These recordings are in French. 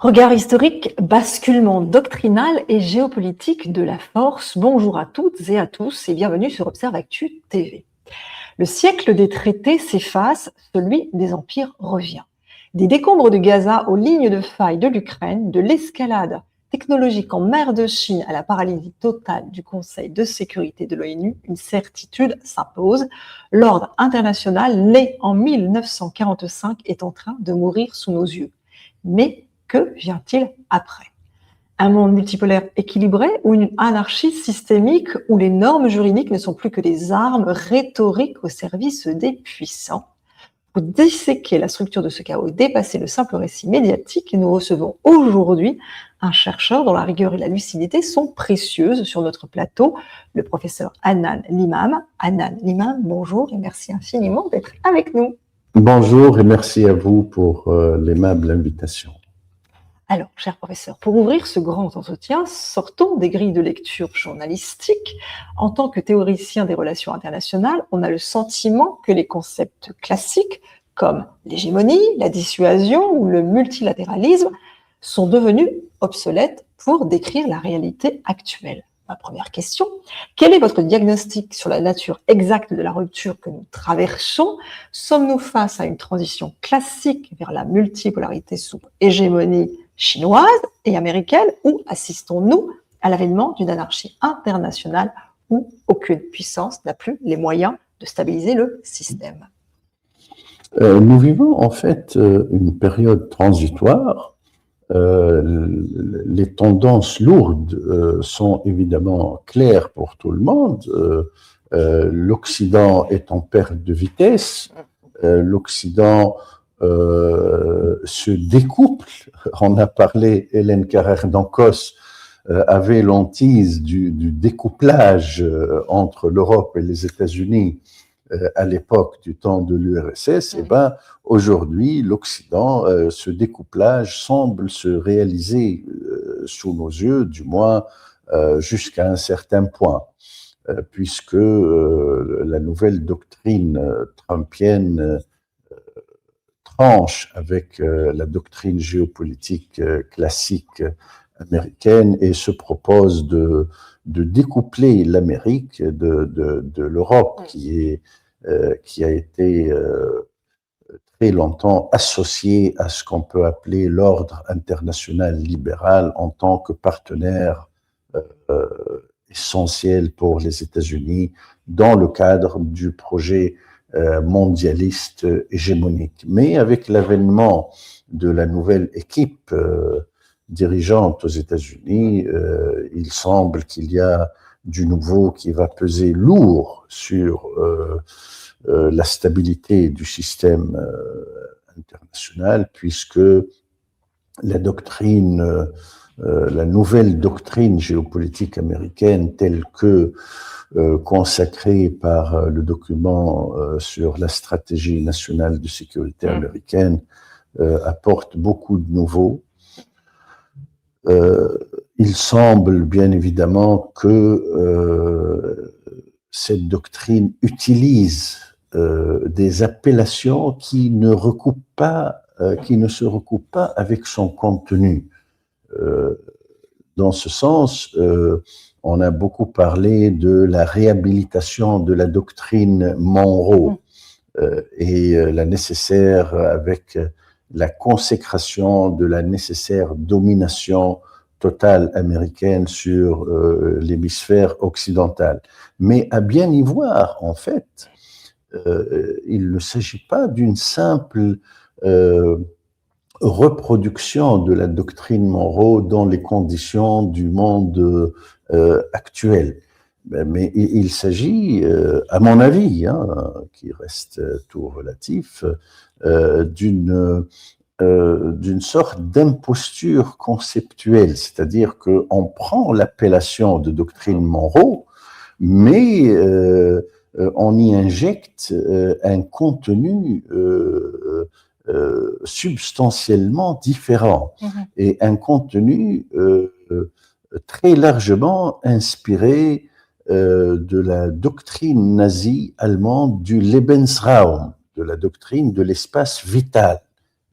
Regard historique, basculement doctrinal et géopolitique de la force. Bonjour à toutes et à tous et bienvenue sur Observe Actu TV. Le siècle des traités s'efface, celui des empires revient. Des décombres de Gaza aux lignes de faille de l'Ukraine, de l'escalade technologique en mer de Chine à la paralysie totale du Conseil de sécurité de l'ONU, une certitude s'impose. L'ordre international, né en 1945, est en train de mourir sous nos yeux. Mais que vient-il après? Un monde multipolaire équilibré ou une anarchie systémique où les normes juridiques ne sont plus que des armes rhétoriques au service des puissants? Pour disséquer la structure de ce chaos et dépasser le simple récit médiatique, nous recevons aujourd'hui un chercheur dont la rigueur et la lucidité sont précieuses sur notre plateau, le professeur Hanan Limam. Hanan Limam, bonjour et merci infiniment d'être avec nous. Bonjour et merci à vous pour l'aimable invitation. Alors, cher professeur, pour ouvrir ce grand entretien, sortons des grilles de lecture journalistique. En tant que théoricien des relations internationales, on a le sentiment que les concepts classiques, comme l'hégémonie, la dissuasion ou le multilatéralisme, sont devenus obsolètes pour décrire la réalité actuelle. Ma première question, quel est votre diagnostic sur la nature exacte de la rupture que nous traversons? Sommes-nous face à une transition classique vers la multipolarité sous hégémonie chinoise et américaine, ou assistons-nous à l'avènement d'une anarchie internationale où aucune puissance n'a plus les moyens de stabiliser le système? Nous vivons en fait une période transitoire. Les tendances lourdes sont évidemment claires pour tout le monde. L'Occident est en perte de vitesse. L'Occident se découple. On a parlé, Hélène Carrère d'Ancos avait l'hantise du découplage entre l'Europe et les États-Unis à l'époque du temps de l'URSS. Et ben aujourd'hui, l'Occident, ce découplage semble se réaliser sous nos yeux, du moins jusqu'à un certain point, puisque la nouvelle doctrine trumpienne tranche avec la doctrine géopolitique classique américaine et se propose de découpler l'Amérique de l'Europe, qui a été très longtemps associée à ce qu'on peut appeler l'ordre international libéral en tant que partenaire essentiel pour les États-Unis dans le cadre du projet mondialiste hégémonique. Mais avec l'avènement de la nouvelle équipe dirigeante aux États-Unis, il semble qu'il y a du nouveau qui va peser lourd sur la stabilité du système international, puisque la doctrine, la nouvelle doctrine géopolitique américaine telle que consacré par le document sur la stratégie nationale de sécurité américaine, apporte beaucoup de nouveaux. Il semble bien évidemment que cette doctrine utilise des appellations qui ne se recoupent pas avec son contenu. Dans ce sens, on a beaucoup parlé de la réhabilitation de la doctrine Monroe et la nécessaire, avec la consécration de la nécessaire domination totale américaine sur l'hémisphère occidental. Mais à bien y voir, en fait, il ne s'agit pas d'une simple reproduction de la doctrine Monroe dans les conditions du monde actuel. Mais il s'agit, à mon avis, qui reste tout relatif, d'une sorte d'imposture conceptuelle, c'est-à-dire qu'on prend l'appellation de doctrine Monroe, mais on y injecte un contenu substantiellement différent et un contenu très largement inspiré de la doctrine nazie allemande du Lebensraum, de la doctrine de l'espace vital,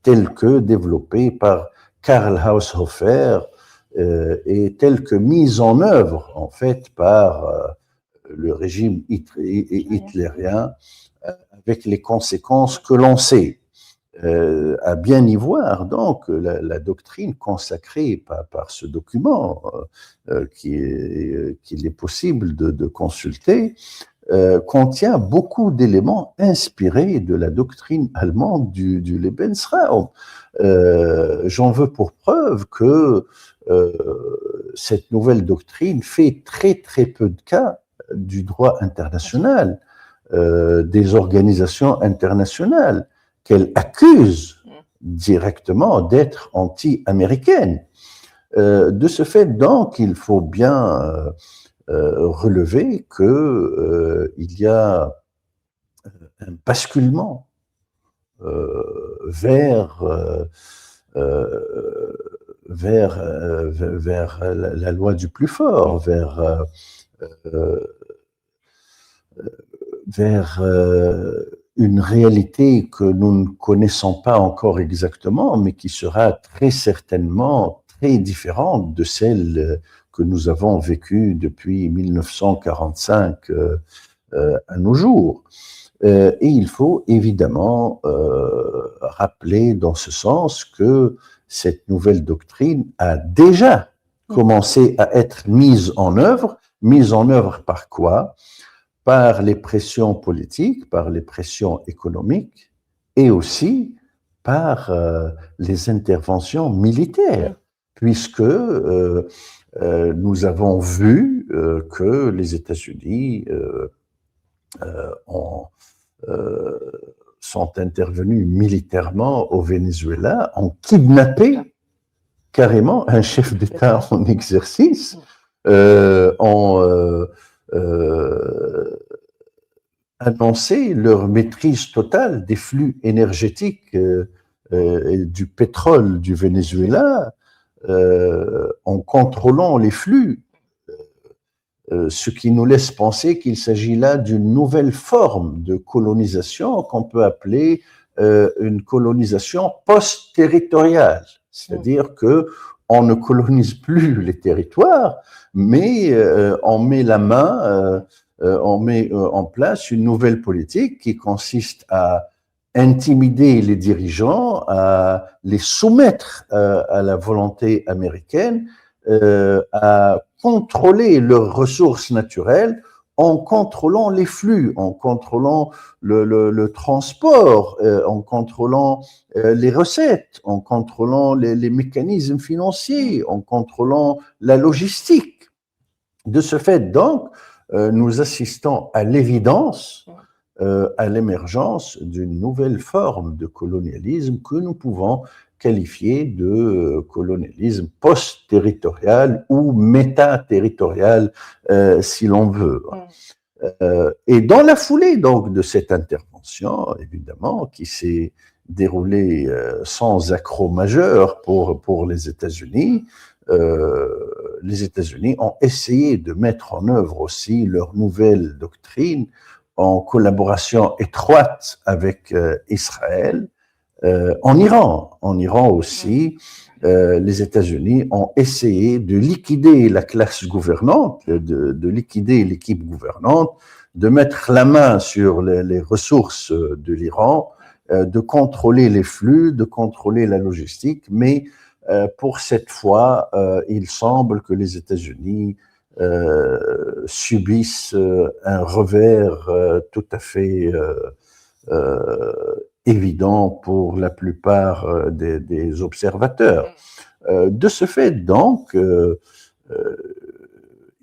tel que développé par Karl Haushofer est telle que mise en œuvre, en fait, par le régime hitlérien, avec les conséquences que l'on sait. À bien y voir, donc, la doctrine consacrée par ce document qu'il est possible de consulter, contient beaucoup d'éléments inspirés de la doctrine allemande du Lebensraum. J'en veux pour preuve que cette nouvelle doctrine fait très peu de cas du droit international, des organisations internationales qu'elle accuse directement d'être anti-américaines. De ce fait, donc, il faut bien relever qu'il y a un basculement vers la loi du plus fort, vers une réalité que nous ne connaissons pas encore exactement, mais qui sera très certainement très différente de celle que nous avons vécue depuis 1945 à nos jours. Et il faut évidemment rappeler dans ce sens que cette nouvelle doctrine a déjà commencé à être mise en œuvre. Mise en œuvre par quoi? Par les pressions politiques, par les pressions économiques et aussi par les interventions militaires, puisque nous avons vu que les États-Unis sont intervenus militairement au Venezuela, ont kidnappé carrément un chef d'État en exercice, ont annoncé leur maîtrise totale des flux énergétiques et du pétrole du Venezuela, en contrôlant les flux, ce qui nous laisse penser qu'il s'agit là d'une nouvelle forme de colonisation qu'on peut appeler une colonisation post-territoriale, c'est-à-dire que on ne colonise plus les territoires, mais on met la main, on met en place une nouvelle politique qui consiste à intimider les dirigeants, à les soumettre à la volonté américaine, à contrôler leurs ressources naturelles en contrôlant les flux, en contrôlant le transport, en contrôlant les recettes, en contrôlant les mécanismes financiers, en contrôlant la logistique. De ce fait, donc, nous assistons à l'évidence à l'émergence d'une nouvelle forme de colonialisme que nous pouvons qualifié de colonialisme post-territorial ou méta-territorial, si l'on veut. Et dans la foulée donc de cette intervention, évidemment, qui s'est déroulée sans accroc majeur pour les États-Unis ont essayé de mettre en œuvre aussi leur nouvelle doctrine en collaboration étroite avec Israël. En Iran aussi, les États-Unis ont essayé de liquider la classe gouvernante, de liquider l'équipe gouvernante, de mettre la main sur les ressources de l'Iran, de contrôler les flux, de contrôler la logistique, mais pour cette fois, il semble que les États-Unis subissent un revers tout à fait évident pour la plupart des observateurs. De ce fait, donc,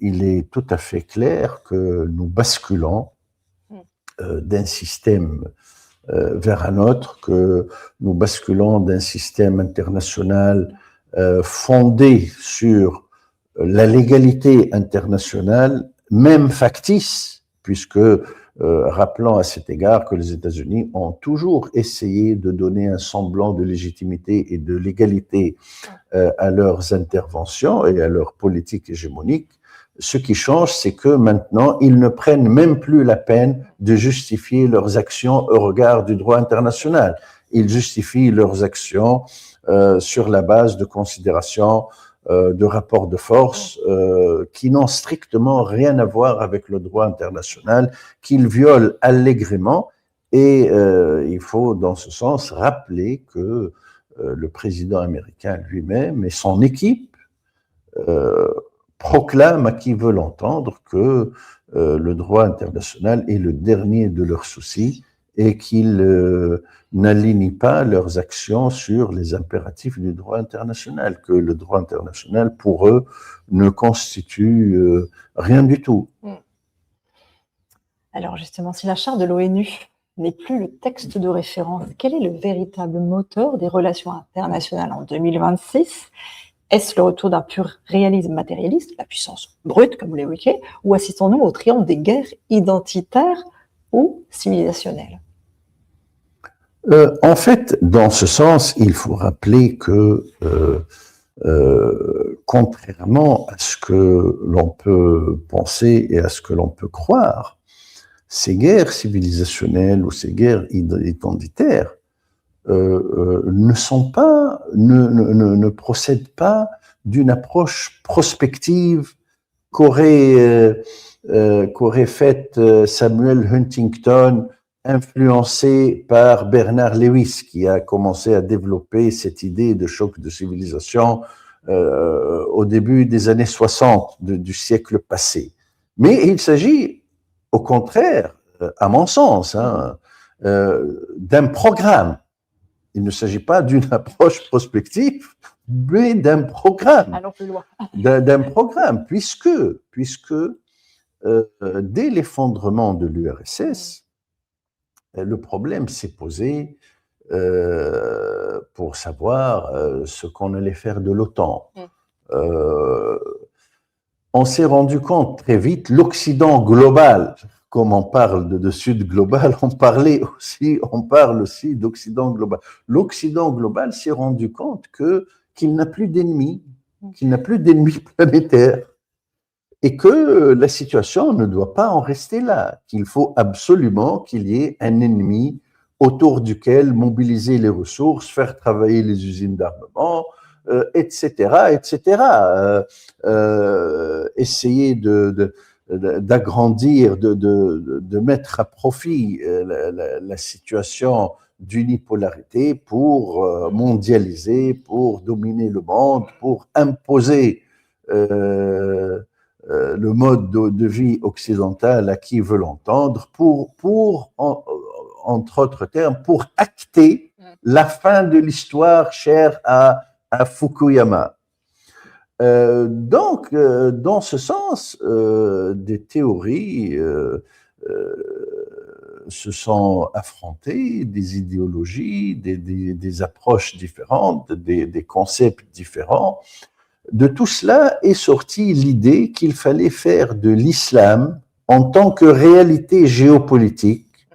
il est tout à fait clair que nous basculons d'un système vers un autre, que nous basculons d'un système international fondé sur la légalité internationale, même factice, puisque rappelons à cet égard que les États-Unis ont toujours essayé de donner un semblant de légitimité et de légalité à leurs interventions et à leur politique hégémonique. Ce qui change, c'est que maintenant, ils ne prennent même plus la peine de justifier leurs actions au regard du droit international. Ils justifient leurs actions sur la base de considérations de rapports de force qui n'ont strictement rien à voir avec le droit international, qu'ils violent allègrement. Et il faut, dans ce sens, rappeler que le président américain lui-même et son équipe proclament à qui veut l'entendre que le droit international est le dernier de leurs soucis et qu'ils n'alignent pas leurs actions sur les impératifs du droit international, que le droit international, pour eux, ne constitue rien du tout. Alors justement, si la charte de l'ONU n'est plus le texte de référence, quel est le véritable moteur des relations internationales en 2026 ? Est-ce le retour d'un pur réalisme matérialiste, la puissance brute, comme vous l'évoquiez, ou assistons-nous au triomphe des guerres identitaires ou civilisationnelles ? En fait, dans ce sens, il faut rappeler que, contrairement à ce que l'on peut penser et à ce que l'on peut croire, ces guerres civilisationnelles ou ces guerres identitaires ne procèdent pas d'une approche prospective qu'aurait faite Samuel Huntington, influencé par Bernard Lewis, qui a commencé à développer cette idée de choc de civilisation au début des années 60 du siècle passé. Mais il s'agit, au contraire, à mon sens, d'un programme. Il ne s'agit pas d'une approche prospective, mais d'un programme. Allons plus loin. D'un programme, puisque dès l'effondrement de l'URSS, le problème s'est posé pour savoir ce qu'on allait faire de l'OTAN. On s'est rendu compte très vite, l'Occident global, comme on parle de Sud global, on parle aussi d'Occident global. L'Occident global s'est rendu compte qu'il n'a plus d'ennemis, planétaires, et que la situation ne doit pas en rester là, qu'il faut absolument qu'il y ait un ennemi autour duquel mobiliser les ressources, faire travailler les usines d'armement, etc. Essayer d'agrandir, de mettre à profit la situation d'unipolarité pour mondialiser, pour dominer le monde, pour imposer le mode de vie occidental à qui veut l'entendre, entre autres termes, pour acter la fin de l'histoire chère à Fukuyama. Donc, dans ce sens, des théories se sont affrontées, des idéologies, des approches différentes, des concepts différents. De tout cela est sortie l'idée qu'il fallait faire de l'islam en tant que réalité géopolitique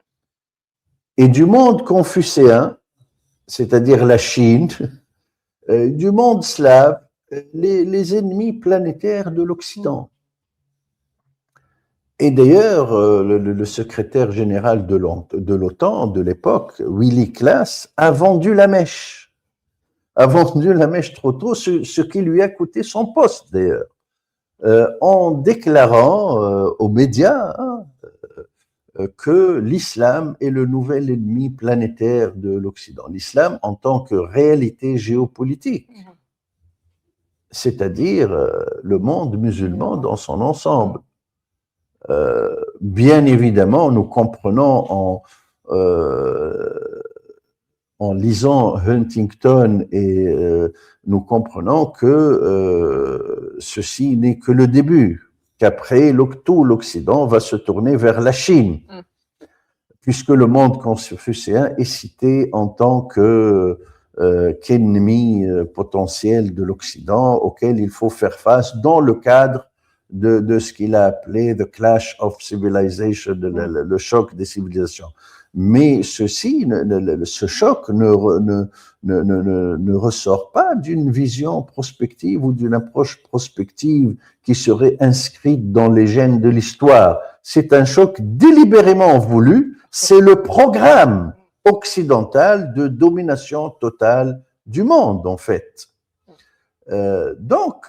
et du monde confucéen, c'est-à-dire la Chine, du monde slave, les ennemis planétaires de l'Occident. Et d'ailleurs, le secrétaire général de l'OTAN de l'époque, Willy Klaas, a vendu la mèche trop tôt, ce qui lui a coûté son poste d'ailleurs, en déclarant aux médias que l'islam est le nouvel ennemi planétaire de l'Occident. L'islam en tant que réalité géopolitique, c'est-à-dire le monde musulman dans son ensemble. Bien évidemment, nous comprenons en lisant Huntington et nous comprenons que ceci n'est que le début, qu'après tout l'Occident va se tourner vers la Chine, puisque le monde confucéen est cité en tant qu'ennemi potentiel de l'Occident auquel il faut faire face dans le cadre de ce qu'il a appelé the clash of civilization, le choc des civilisations. Mais ce choc ne ressort pas d'une vision prospective ou d'une approche prospective qui serait inscrite dans les gènes de l'histoire. C'est un choc délibérément voulu, c'est le programme occidental de domination totale du monde, en fait. Donc,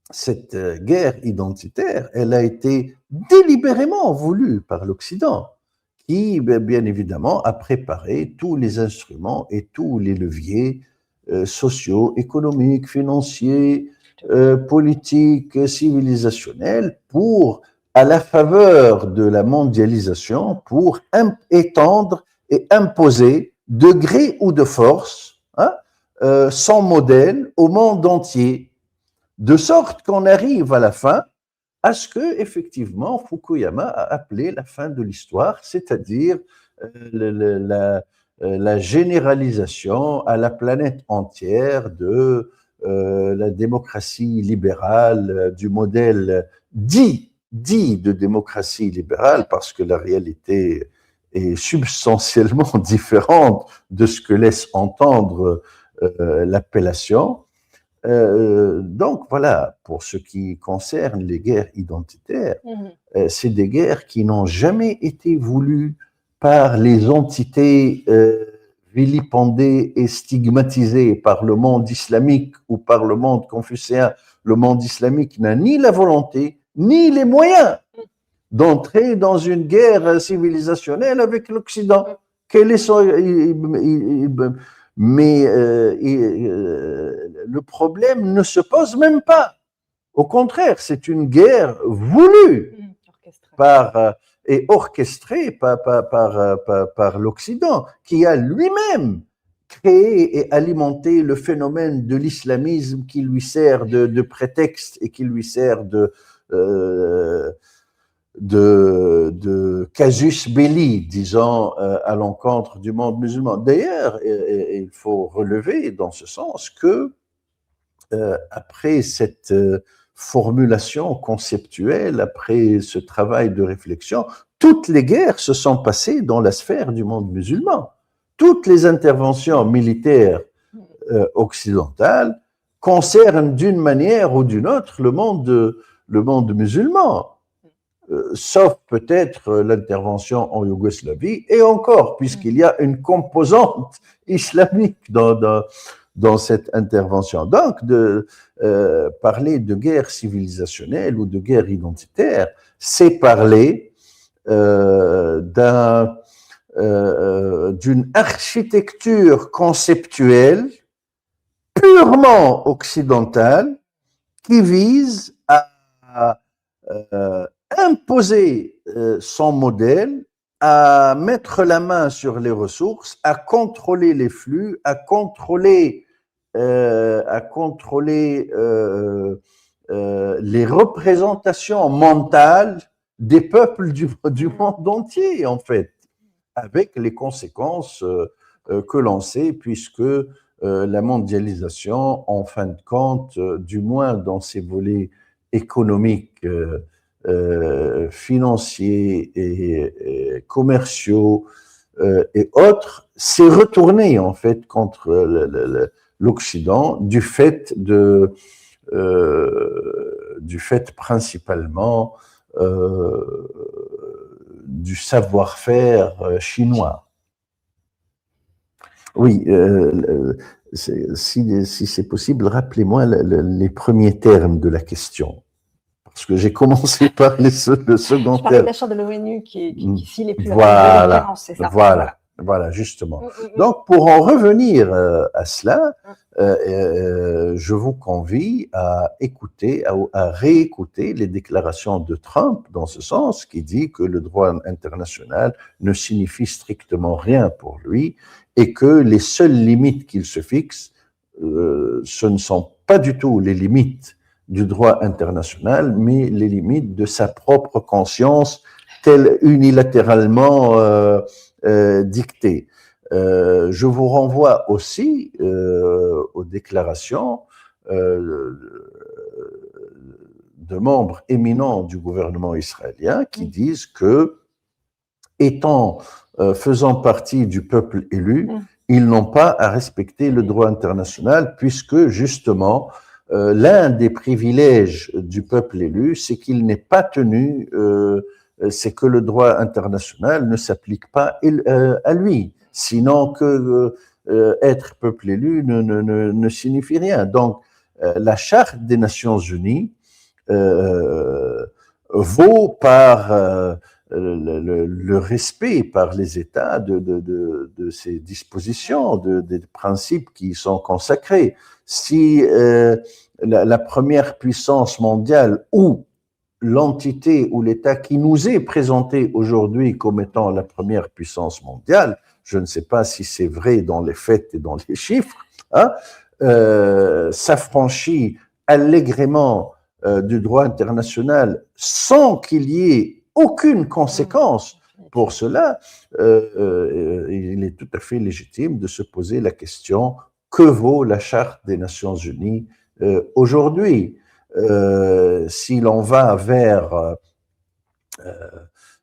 cette guerre identitaire, elle a été délibérément voulue par l'Occident, qui, bien évidemment, a préparé tous les instruments et tous les leviers sociaux, économiques, financiers, politiques, civilisationnels, pour, à la faveur de la mondialisation, pour étendre et imposer, de gré ou de force, hein, son modèle au monde entier, de sorte qu'on arrive à la fin à ce que, effectivement, Fukuyama a appelé la fin de l'histoire, c'est-à-dire la généralisation à la planète entière de la démocratie libérale, du modèle dit de démocratie libérale, parce que la réalité est substantiellement différente de ce que laisse entendre l'appellation. Donc voilà, pour ce qui concerne les guerres identitaires, c'est des guerres qui n'ont jamais été voulues par les entités vilipendées et stigmatisées par le monde islamique ou par le monde confucéen. Le monde islamique n'a ni la volonté, ni les moyens d'entrer dans une guerre civilisationnelle avec l'Occident. Mais le problème ne se pose même pas. Au contraire, c'est une guerre voulue et orchestrée par l'Occident, qui a lui-même créé et alimenté le phénomène de l'islamisme qui lui sert de prétexte et qui lui sert de casus belli, disons, à l'encontre du monde musulman. D'ailleurs, il faut relever dans ce sens que après cette formulation conceptuelle, après ce travail de réflexion, toutes les guerres se sont passées dans la sphère du monde musulman. Toutes les interventions militaires occidentales concernent d'une manière ou d'une autre le monde musulman. Sauf peut-être l'intervention en Yougoslavie, et encore, puisqu'il y a une composante islamique dans cette intervention. Donc, parler de guerre civilisationnelle ou de guerre identitaire, c'est parler d'une architecture conceptuelle purement occidentale qui vise à imposer son modèle, à mettre la main sur les ressources, à contrôler les flux, à contrôler les représentations mentales des peuples du monde entier, en fait, avec les conséquences que l'on sait, puisque la mondialisation, en fin de compte, du moins dans ses volets économiques, financiers et commerciaux et autres, s'est retourné en fait contre l'Occident du fait principalement du savoir-faire chinois. Oui, si c'est possible, rappelez-moi les premiers termes de la question. Parce que j'ai commencé par le second terme. Je parlais de la charte de l'ONU qui s'il est plus voilà, c'est ça. Voilà, justement. Donc, pour en revenir à cela, je vous convie à écouter, à réécouter les déclarations de Trump dans ce sens, qui dit que le droit international ne signifie strictement rien pour lui et que les seules limites qu'il se fixe, ce ne sont pas du tout les limites du droit international, mais les limites de sa propre conscience, telle unilatéralement dictée. Je vous renvoie aussi aux déclarations de membres éminents du gouvernement israélien qui disent que, faisant partie du peuple élu, ils n'ont pas à respecter le droit international, puisque justement, l'un des privilèges du peuple élu, c'est qu'il n'est pas tenu, c'est que le droit international ne s'applique pas à lui, sinon que être peuple élu ne signifie rien. Donc, la Charte des Nations Unies vaut par le respect par les États de ces dispositions, des principes qui y sont consacrés. Si la première puissance mondiale ou l'entité ou l'État qui nous est présenté aujourd'hui comme étant la première puissance mondiale, je ne sais pas si c'est vrai dans les faits et dans les chiffres, hein, s'affranchit allègrement du droit international sans qu'il y ait aucune conséquence pour cela, il est tout à fait légitime de se poser la question: que vaut la Charte des Nations Unies aujourd'hui? Si l'on va vers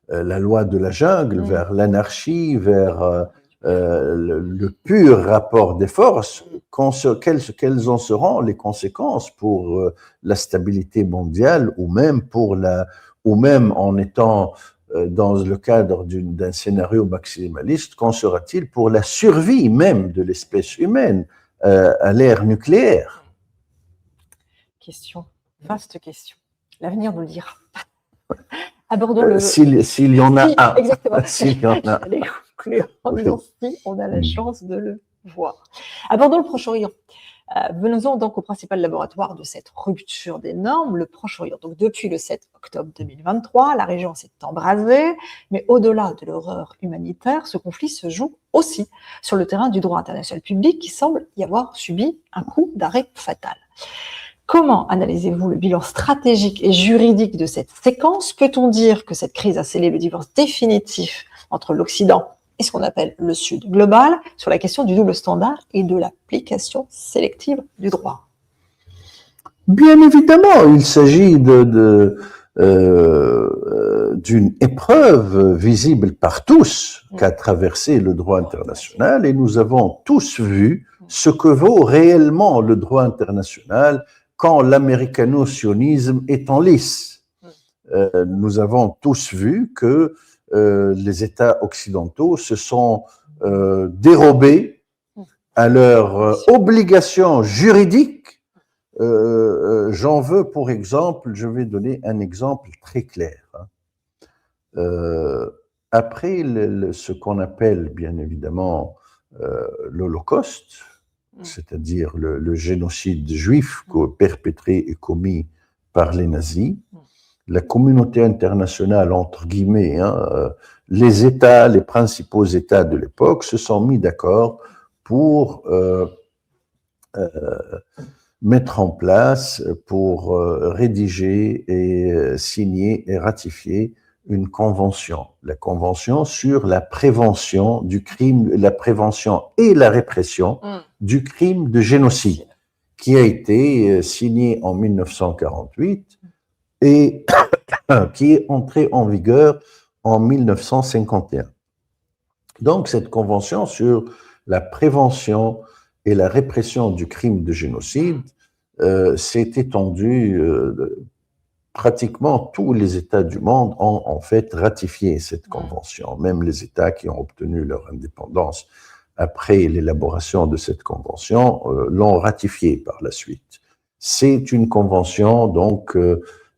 la loi de la jungle, vers l'anarchie, vers le pur rapport des forces, quelles en seront les conséquences pour la stabilité mondiale, ou même en étant dans le cadre d'un scénario maximaliste, qu'en sera-t-il pour la survie même de l'espèce humaine à l'ère nucléaire? Question, vaste question. L'avenir nous le dira. Abordons le... S'il y en a un. Exactement. S'il y en a un. En disant si on a la chance de le voir. Abordons le Proche-Orient. Venons-en donc au principal laboratoire de cette rupture des normes, le Proche-Orient. Donc depuis le 7 octobre 2023, la région s'est embrasée, mais au-delà de l'horreur humanitaire, ce conflit se joue aussi sur le terrain du droit international public qui semble y avoir subi un coup d'arrêt fatal. Comment analysez-vous le bilan stratégique et juridique de cette séquence? Peut-on dire que cette crise a scellé le divorce définitif entre l'Occident et ce qu'on appelle le Sud global sur la question du double standard et de l'application sélective du droit? Bien évidemment, il s'agit d'une épreuve visible par tous qu'a traversé le droit international, et nous avons tous vu ce que vaut réellement le droit international quand l'américano-sionisme est en lice. Nous avons tous vu que les États occidentaux se sont dérobés à leurs obligations juridiques. J'en veux pour exemple, je vais donner un exemple très clair. Après ce qu'on appelle bien évidemment l'Holocauste, c'est-à-dire le génocide juif perpétré et commis par les nazis, la communauté internationale, entre guillemets, les États, les principaux États de l'époque se sont mis d'accord pour mettre en place, pour rédiger et signer et ratifier une convention, la convention sur la prévention du crime, la prévention et la répression du crime de génocide, qui a été signée en 1948 et qui est entrée en vigueur en 1951. Donc cette convention sur la prévention et la répression du crime de génocide s'est étendue. Pratiquement tous les États du monde ont en fait ratifié cette convention, même les États qui ont obtenu leur indépendance après l'élaboration de cette convention l'ont ratifiée par la suite. C'est une convention donc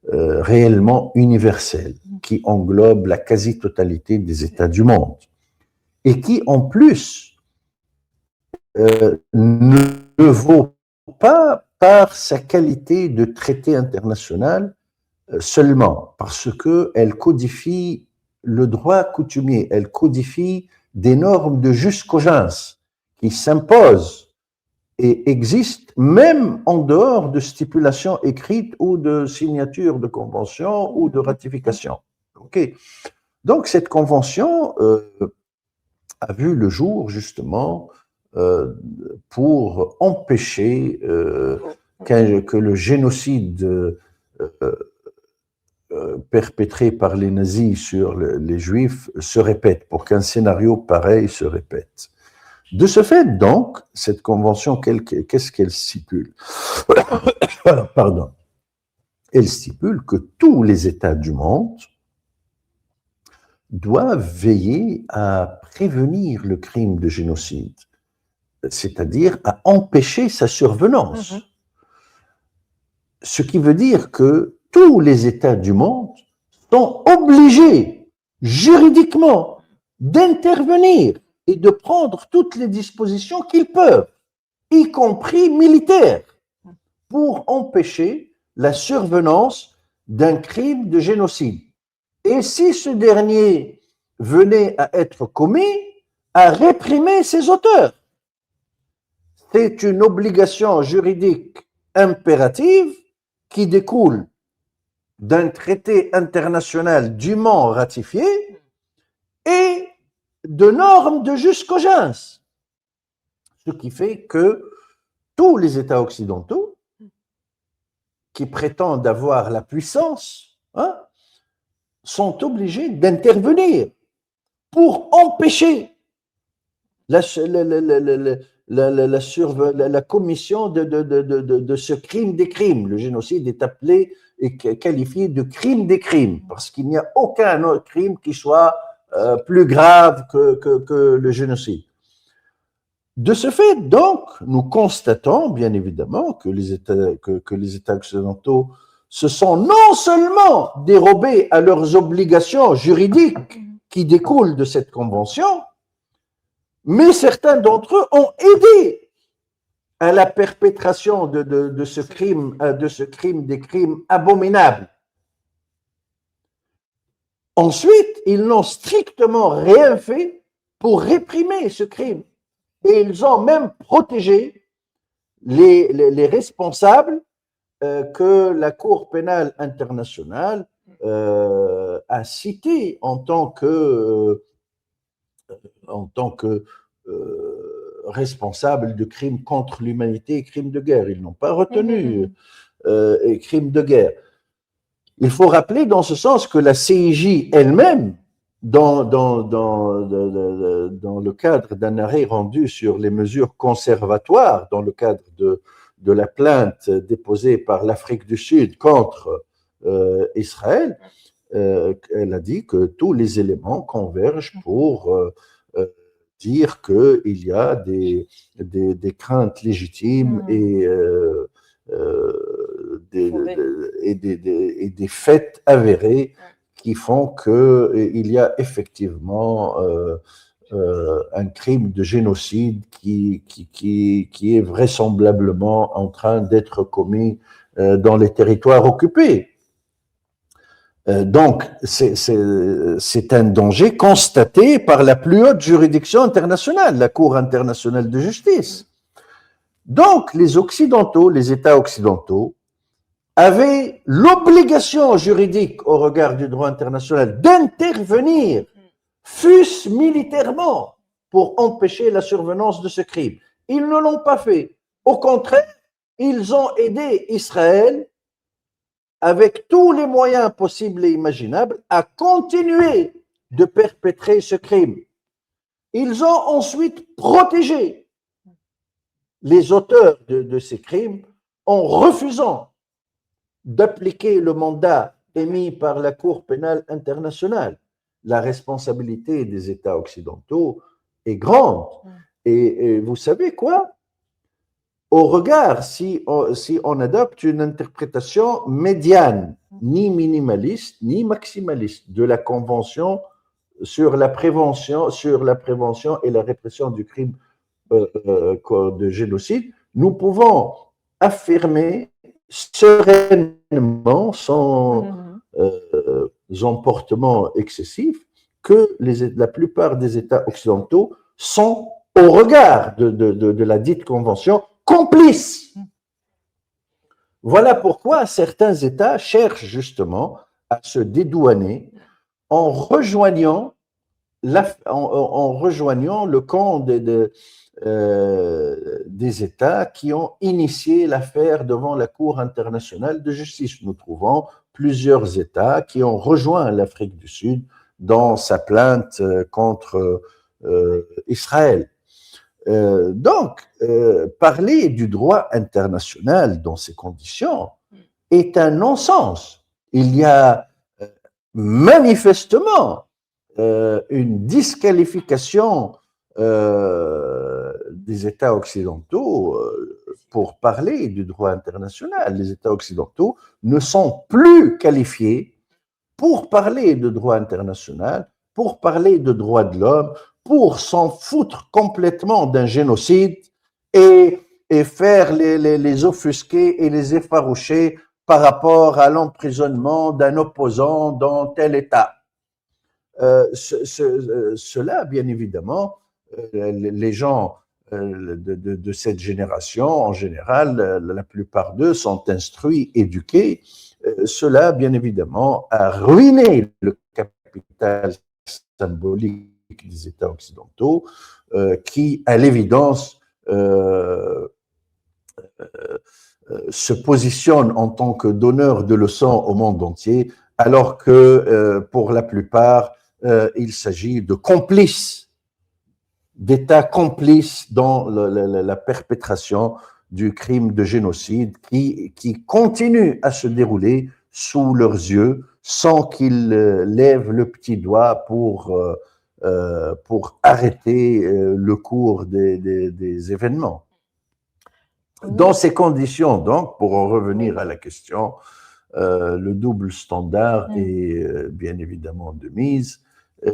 réellement universelle qui englobe la quasi-totalité des États du monde et qui en plus ne vaut pas par sa qualité de traité international seulement, parce qu'elle codifie le droit coutumier, elle codifie des normes de jus cogens qui s'imposent et existent même en dehors de stipulations écrites ou de signatures de conventions ou de ratifications. Okay. Donc cette convention a vu le jour justement pour empêcher que le génocide perpétré par les nazis sur les juifs se répète, pour qu'un scénario pareil se répète. De ce fait, donc, cette convention, qu'est-ce qu'elle stipule? Pardon. Elle stipule que tous les États du monde doivent veiller à prévenir le crime de génocide c'est-à-dire à empêcher sa survenance. Ce qui veut dire que tous les États du monde sont obligés juridiquement d'intervenir et de prendre toutes les dispositions qu'ils peuvent, y compris militaires, pour empêcher la survenance d'un crime de génocide. Et si ce dernier venait à être commis, à réprimer ses auteurs. C'est une obligation juridique impérative qui découle d'un traité international dûment ratifié et de normes de jus cogens. Ce qui fait que tous les États occidentaux qui prétendent avoir la puissance sont obligés d'intervenir pour empêcher la commission de ce crime des crimes. Le génocide est appelé et qualifié de crime des crimes, parce qu'il n'y a aucun autre crime qui soit plus grave que le génocide. De ce fait, donc, nous constatons bien évidemment que les États occidentaux se sont non seulement dérobés à leurs obligations juridiques qui découlent de cette convention, mais certains d'entre eux ont aidé à la perpétration de ce crime des crimes abominables. Ensuite, ils n'ont strictement rien fait pour réprimer ce crime. Et ils ont même protégé les responsables que la Cour pénale internationale a cités en tant que responsables de crimes contre l'humanité et crimes de guerre. Ils n'ont pas retenu crimes de guerre. Il faut rappeler dans ce sens que la CIJ elle-même, dans le cadre d'un arrêt rendu sur les mesures conservatoires, dans le cadre de la plainte déposée par l'Afrique du Sud contre Israël, elle a dit que tous les éléments convergent pour dire qu'il y a des craintes légitimes et des faits avérés qui font qu'il y a effectivement un crime de génocide qui est vraisemblablement en train d'être commis dans les territoires occupés. Donc, c'est un danger constaté par la plus haute juridiction internationale, la Cour internationale de justice. Donc, les Occidentaux, les États occidentaux, avaient l'obligation juridique au regard du droit international d'intervenir, fût-ce militairement, pour empêcher la survenance de ce crime. Ils ne l'ont pas fait. Au contraire, ils ont aidé Israël avec tous les moyens possibles et imaginables à continuer de perpétrer ce crime. Ils ont ensuite protégé les auteurs de ces crimes en refusant d'appliquer le mandat émis par la Cour pénale internationale. La responsabilité des États occidentaux est grande. Et vous savez quoi? Au regard, si on adopte une interprétation médiane, ni minimaliste, ni maximaliste de la Convention sur la prévention et la répression du crime de génocide, nous pouvons affirmer sereinement, sans emportement excessif, que la plupart des États occidentaux sont, au regard de la dite convention, complices. Voilà pourquoi certains États cherchent justement à se dédouaner en rejoignant le camp des États qui ont initié l'affaire devant la Cour internationale de justice. Nous trouvons plusieurs États qui ont rejoint l'Afrique du Sud dans sa plainte contre Israël. Donc, parler du droit international dans ces conditions est un non-sens. Il y a manifestement une disqualification des États occidentaux pour parler du droit international. Les États occidentaux ne sont plus qualifiés pour parler de droit international, pour parler de droits de l'homme, pour s'en foutre complètement d'un génocide et faire les offusquer et les effaroucher par rapport à l'emprisonnement d'un opposant dans tel État. Cela, bien évidemment, les gens de cette génération, en général, la plupart d'eux sont instruits, éduqués. Cela, bien évidemment, a ruiné le capital symbolique des États occidentaux, qui, à l'évidence, se positionnent en tant que donneurs de leçons au monde entier, alors que, pour la plupart, il s'agit de complices, d'États complices dans la perpétration du crime de génocide qui continue à se dérouler sous leurs yeux sans qu'ils lèvent le petit doigt pour arrêter le cours des événements. Dans ces conditions, donc, pour en revenir à la question, le double standard est bien évidemment de mise.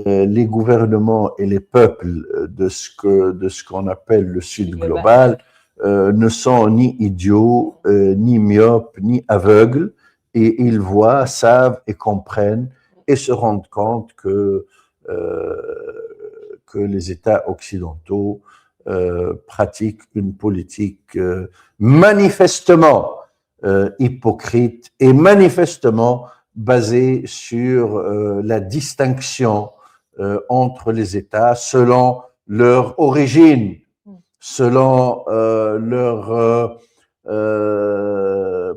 Les gouvernements et les peuples de ce qu'on appelle le Sud global ne sont ni idiots, ni myopes, ni aveugles, et ils voient, savent et comprennent et se rendent compte que les États occidentaux pratiquent une politique manifestement hypocrite et manifestement basée sur la distinction entre les États selon leur origine, selon leur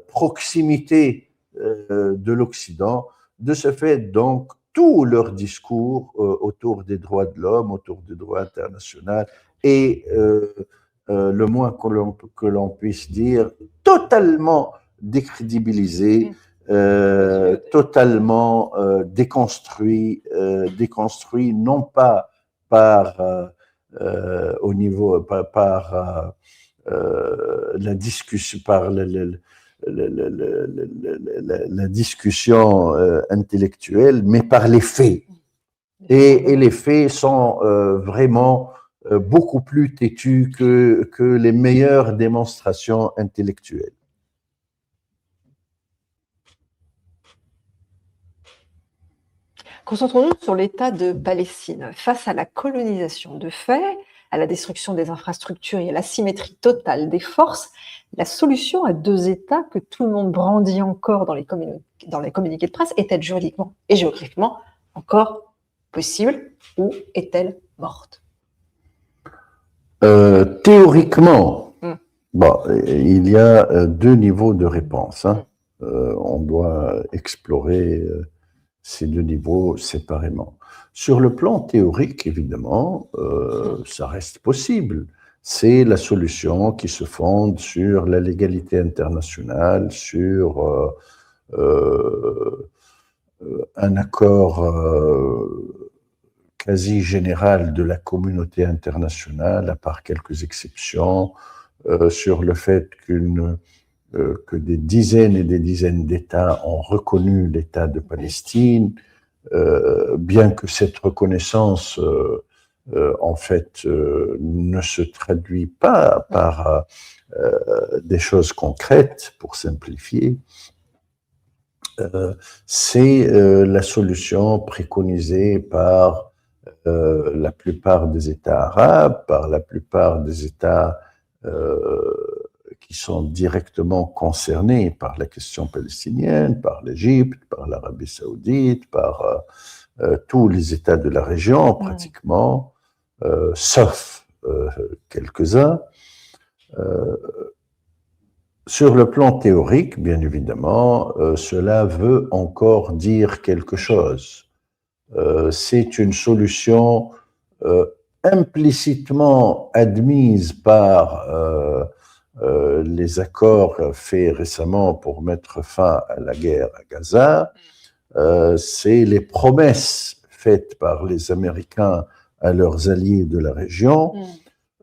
proximité de l'Occident. De ce fait, donc, tout leur discours autour des droits de l'homme, autour du droit international, est le moins que l'on puisse dire, totalement décrédibilisé, totalement déconstruit non pas par au niveau par la discussion, par la discussion intellectuelle, mais par les faits. Et les faits sont vraiment beaucoup plus têtus que les meilleures démonstrations intellectuelles. Concentrons-nous sur l'État de Palestine. Face à la colonisation de fait, à la destruction des infrastructures et à l'asymétrie totale des forces, la solution à deux États que tout le monde brandit encore dans les communiqués de presse est-elle juridiquement et géographiquement encore possible ou est-elle morte? Théoriquement, bon, il y a deux niveaux de réponse. On doit explorer ces deux niveaux séparément. Sur le plan théorique, évidemment, ça reste possible. C'est la solution qui se fonde sur la légalité internationale, sur un accord quasi général de la communauté internationale, à part quelques exceptions, sur le fait que des dizaines et des dizaines d'États ont reconnu l'État de Palestine, bien que cette reconnaissance, en fait, ne se traduit pas par des choses concrètes, pour simplifier. C'est la solution préconisée par la plupart des États arabes, par la plupart des États qui sont directement concernés par la question palestinienne, par l'Égypte, par l'Arabie saoudite, par tous les États de la région pratiquement, sauf quelques-uns. Sur le plan théorique, bien évidemment, cela veut encore dire quelque chose. C'est une solution implicitement admise par les accords faits récemment pour mettre fin à la guerre à Gaza. C'est les promesses faites par les Américains à leurs alliés de la région.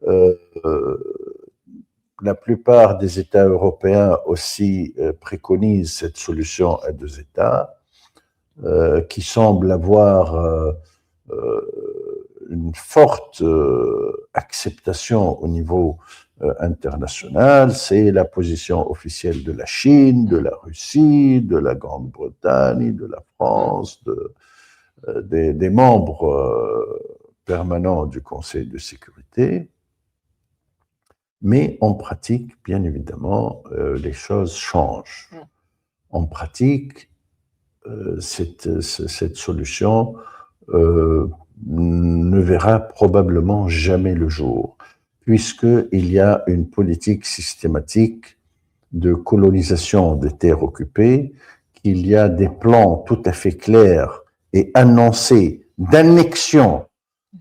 euh, la plupart des États européens aussi préconisent cette solution à deux États, qui semble avoir une forte acceptation au niveau international. C'est la position officielle de la Chine, de la Russie, de la Grande-Bretagne, de la France, des membres permanents du Conseil de sécurité. Mais en pratique, bien évidemment, les choses changent. En pratique, cette solution ne verra probablement jamais le jour, puisqu'il y a une politique systématique de colonisation des terres occupées, qu'il y a des plans tout à fait clairs et annoncés d'annexion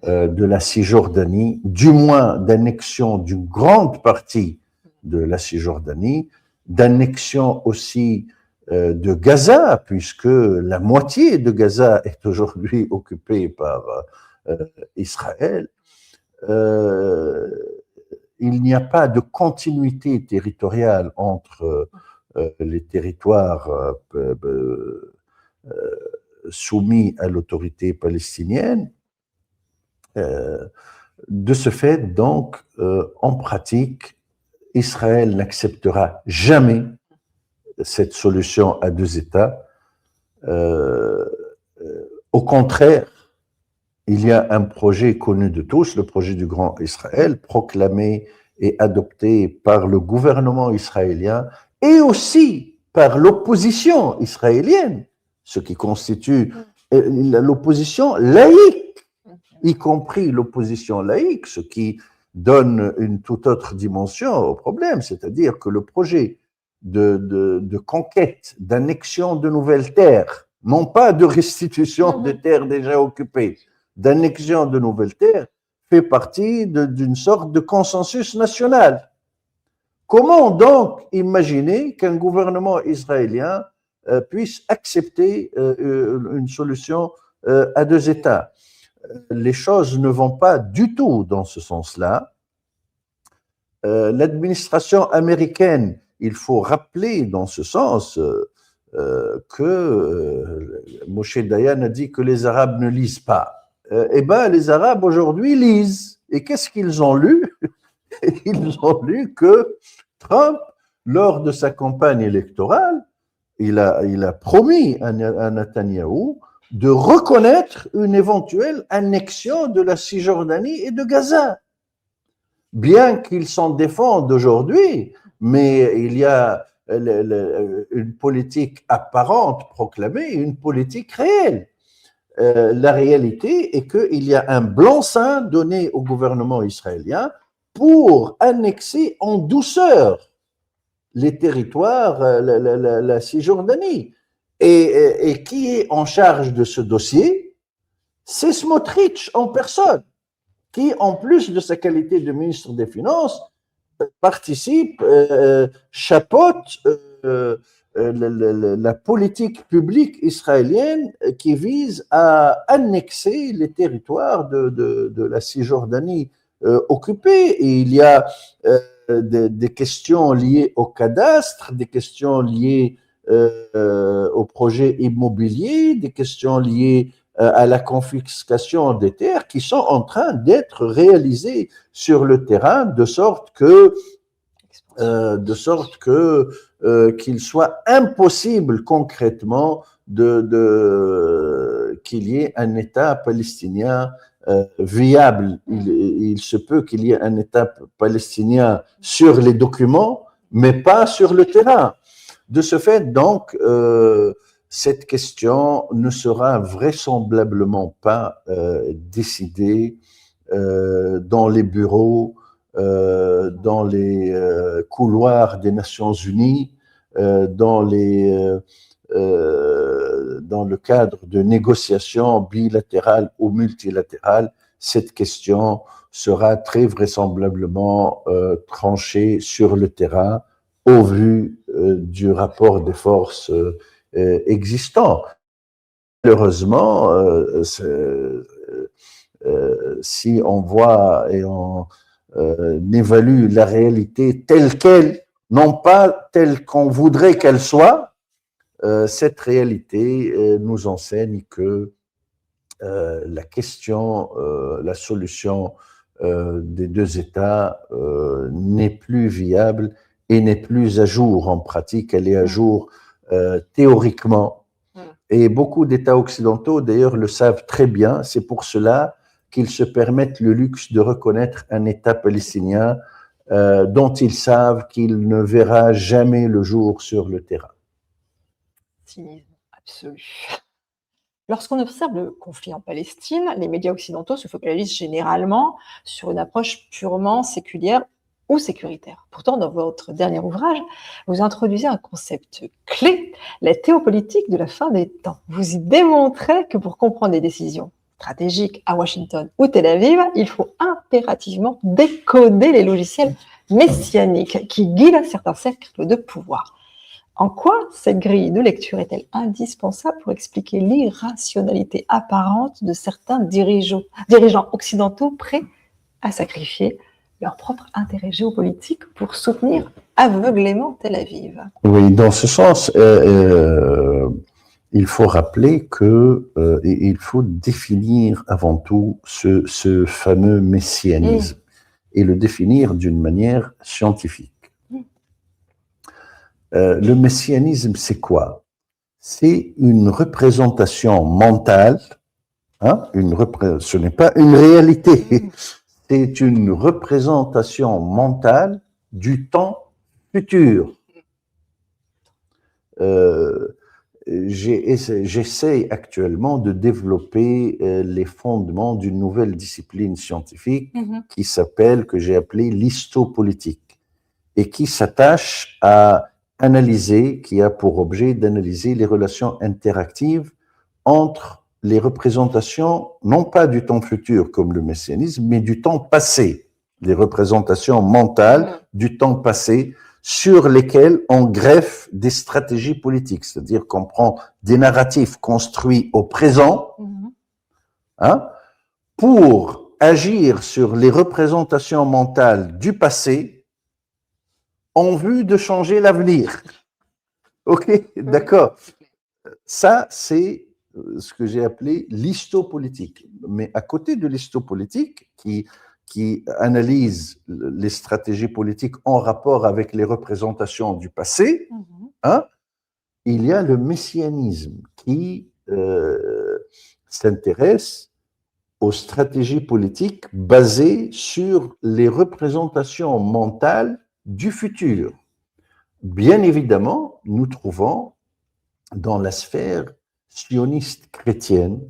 de la Cisjordanie, du moins d'annexion d'une grande partie de la Cisjordanie, d'annexion aussi de Gaza, puisque la moitié de Gaza est aujourd'hui occupée par Israël. Il n'y a pas de continuité territoriale entre les territoires soumis à l'autorité palestinienne. De ce fait, donc, en pratique, Israël n'acceptera jamais cette solution à deux États. Au contraire, il y a un projet connu de tous, le projet du Grand Israël, proclamé et adopté par le gouvernement israélien et aussi par l'opposition israélienne, ce qui constitue l'opposition laïque, y compris l'opposition laïque, ce qui donne une toute autre dimension au problème, c'est-à-dire que le projet de conquête, d'annexion de nouvelles terres, non pas de restitution des terres déjà occupées, d'annexion de nouvelles terres, fait partie d'une sorte de consensus national. Comment donc imaginer qu'un gouvernement israélien puisse accepter une solution à deux États? Les choses ne vont pas du tout dans ce sens-là. L'administration américaine, il faut rappeler dans ce sens que Moshe Dayan a dit que les Arabes ne lisent pas. Eh bien, les Arabes aujourd'hui lisent. Et qu'est-ce qu'ils ont lu? Ils ont lu que Trump, lors de sa campagne électorale, il a promis à Netanyahou de reconnaître une éventuelle annexion de la Cisjordanie et de Gaza. Bien qu'ils s'en défendent aujourd'hui, mais il y a une politique apparente proclamée et une politique réelle. La réalité est qu'il y a un blanc-seing donné au gouvernement israélien pour annexer en douceur les territoires, la Cisjordanie. Et qui est en charge de ce dossier? C'est Smotrich en personne, qui, en plus de sa qualité de ministre des Finances, participe, chapeaute la politique publique israélienne qui vise à annexer les territoires de la Cisjordanie occupée. Et il y a des questions liées au cadastre, des questions liées au projet immobilier, des questions liées à la confiscation des terres qui sont en train d'être réalisées sur le terrain de sorte qu'il soit impossible concrètement qu'il y ait un État palestinien viable. Il se peut qu'il y ait un État palestinien sur les documents, mais pas sur le terrain. De ce fait, donc, cette question ne sera vraisemblablement pas décidée dans les bureaux, dans les couloirs des Nations Unies, dans le cadre de négociations bilatérales ou multilatérales. Cette question sera très vraisemblablement tranchée sur le terrain au vu du rapport des forces existant. Malheureusement, si on voit et on n'évalue la réalité telle qu'elle, non pas telle qu'on voudrait qu'elle soit. Cette réalité nous enseigne que la question, la solution des deux États n'est plus viable et n'est plus à jour en pratique. Elle est à jour théoriquement. Et beaucoup d'États occidentaux, d'ailleurs, le savent très bien. C'est pour cela qu'ils se permettent le luxe de reconnaître un État palestinien dont ils savent qu'il ne verra jamais le jour sur le terrain. Cynisme absolu. Lorsqu'on observe le conflit en Palestine, les médias occidentaux se focalisent généralement sur une approche purement séculière ou sécuritaire. Pourtant, dans votre dernier ouvrage, vous introduisez un concept clé, la théopolitique de la fin des temps. Vous y démontrez que pour comprendre les décisions stratégiques à Washington ou Tel Aviv, il faut impérativement décoder les logiciels messianiques qui guident certains cercles de pouvoir. En quoi cette grille de lecture est-elle indispensable pour expliquer l'irrationalité apparente de certains dirigeants occidentaux prêts à sacrifier leur propre intérêt géopolitique pour soutenir aveuglément Tel Aviv? Oui, dans ce sens, il faut rappeler que il faut définir avant tout ce fameux messianisme et le définir d'une manière scientifique. Le messianisme, c'est quoi? C'est une représentation mentale, hein, ce n'est pas une réalité, c'est une représentation mentale du temps futur. J'essaie actuellement de développer les fondements d'une nouvelle discipline scientifique qui s'appelle, que j'ai appelée l'histopolitique, et qui s'attache à analyser, qui a pour objet d'analyser les relations interactives entre les représentations, non pas du temps futur comme le messianisme, mais du temps passé, les représentations mentales du temps passé sur lesquelles on greffe des stratégies politiques, c'est-à-dire qu'on prend des narratifs construits au présent, hein, pour agir sur les représentations mentales du passé en vue de changer l'avenir. Ok, d'accord. Ça, c'est ce que j'ai appelé l'histopolitique. Mais à côté de l'histopolitique, qui analyse les stratégies politiques en rapport avec les représentations du passé, hein, il y a le messianisme qui s'intéresse aux stratégies politiques basées sur les représentations mentales du futur. Bien évidemment, nous trouvons dans la sphère sioniste chrétienne,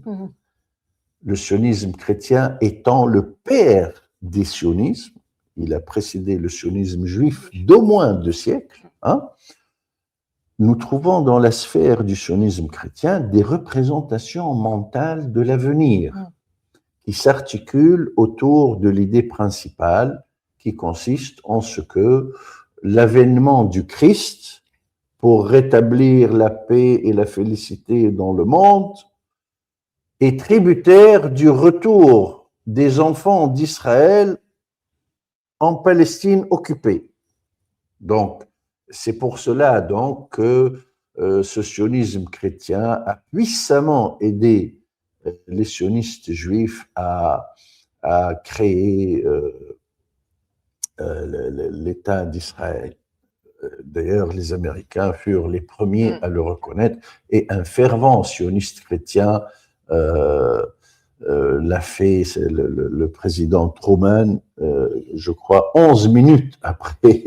le sionisme chrétien étant le père des sionismes, il a précédé le sionisme juif d'au moins 2 siècles, hein, nous trouvons dans la sphère du sionisme chrétien des représentations mentales de l'avenir qui s'articulent autour de l'idée principale qui consiste en ce que l'avènement du Christ pour rétablir la paix et la félicité dans le monde est tributaire du retour des enfants d'Israël en Palestine occupée. Donc, c'est pour cela donc que ce sionisme chrétien a puissamment aidé les sionistes juifs à créer l'État d'Israël. D'ailleurs, les Américains furent les premiers à le reconnaître et un fervent sioniste chrétien l'a fait, c'est le président Truman, je crois 11 minutes après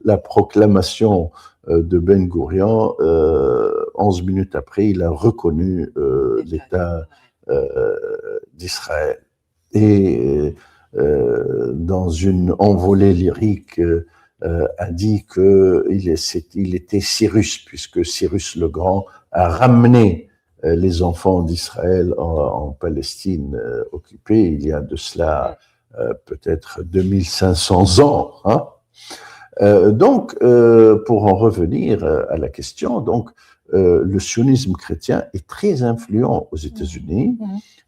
la proclamation de Ben Gurion, 11 minutes après, il a reconnu l'État d'Israël. Et dans une envolée lyrique, a dit qu'il était Cyrus, puisque Cyrus le Grand a ramené les enfants d'Israël en Palestine occupée, il y a de cela peut-être 2500 ans. Hein. Donc, pour en revenir à la question, donc, le sionisme chrétien est très influent aux États-Unis.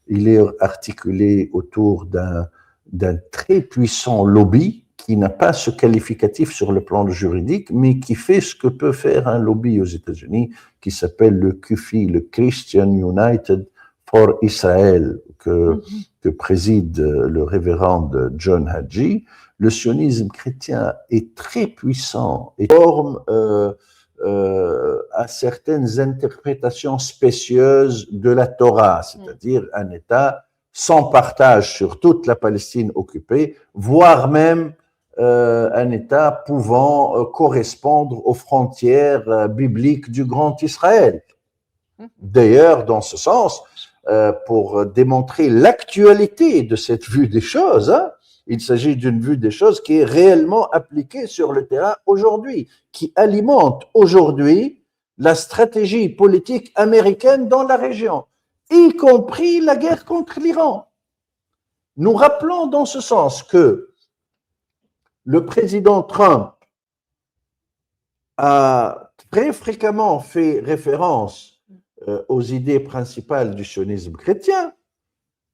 Il est articulé autour d'un d'un très puissant lobby qui n'a pas ce qualificatif sur le plan juridique, mais qui fait ce que peut faire un lobby aux États-Unis qui s'appelle le CUFI, le Christian United for Israel, que préside le révérend John Hagee. Le sionisme chrétien est très puissant et forme à certaines interprétations spécieuses de la Torah, c'est-à-dire un État sans partage sur toute la Palestine occupée, voire même un État pouvant correspondre aux frontières bibliques du Grand Israël. D'ailleurs, dans ce sens, pour démontrer l'actualité de cette vue des choses, il s'agit d'une vue des choses qui est réellement appliquée sur le terrain aujourd'hui, qui alimente aujourd'hui la stratégie politique américaine dans la région, y compris la guerre contre l'Iran. Nous rappelons dans ce sens que le président Trump a très fréquemment fait référence aux idées principales du sionisme chrétien,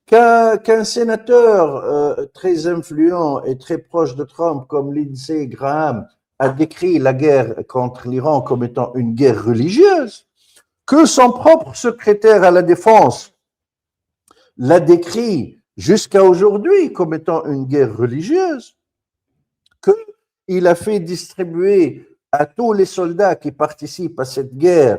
qu'un sénateur très influent et très proche de Trump comme Lindsey Graham a décrit la guerre contre l'Iran comme étant une guerre religieuse, que son propre secrétaire à la Défense l'a décrit jusqu'à aujourd'hui comme étant une guerre religieuse, qu'il a fait distribuer à tous les soldats qui participent à cette guerre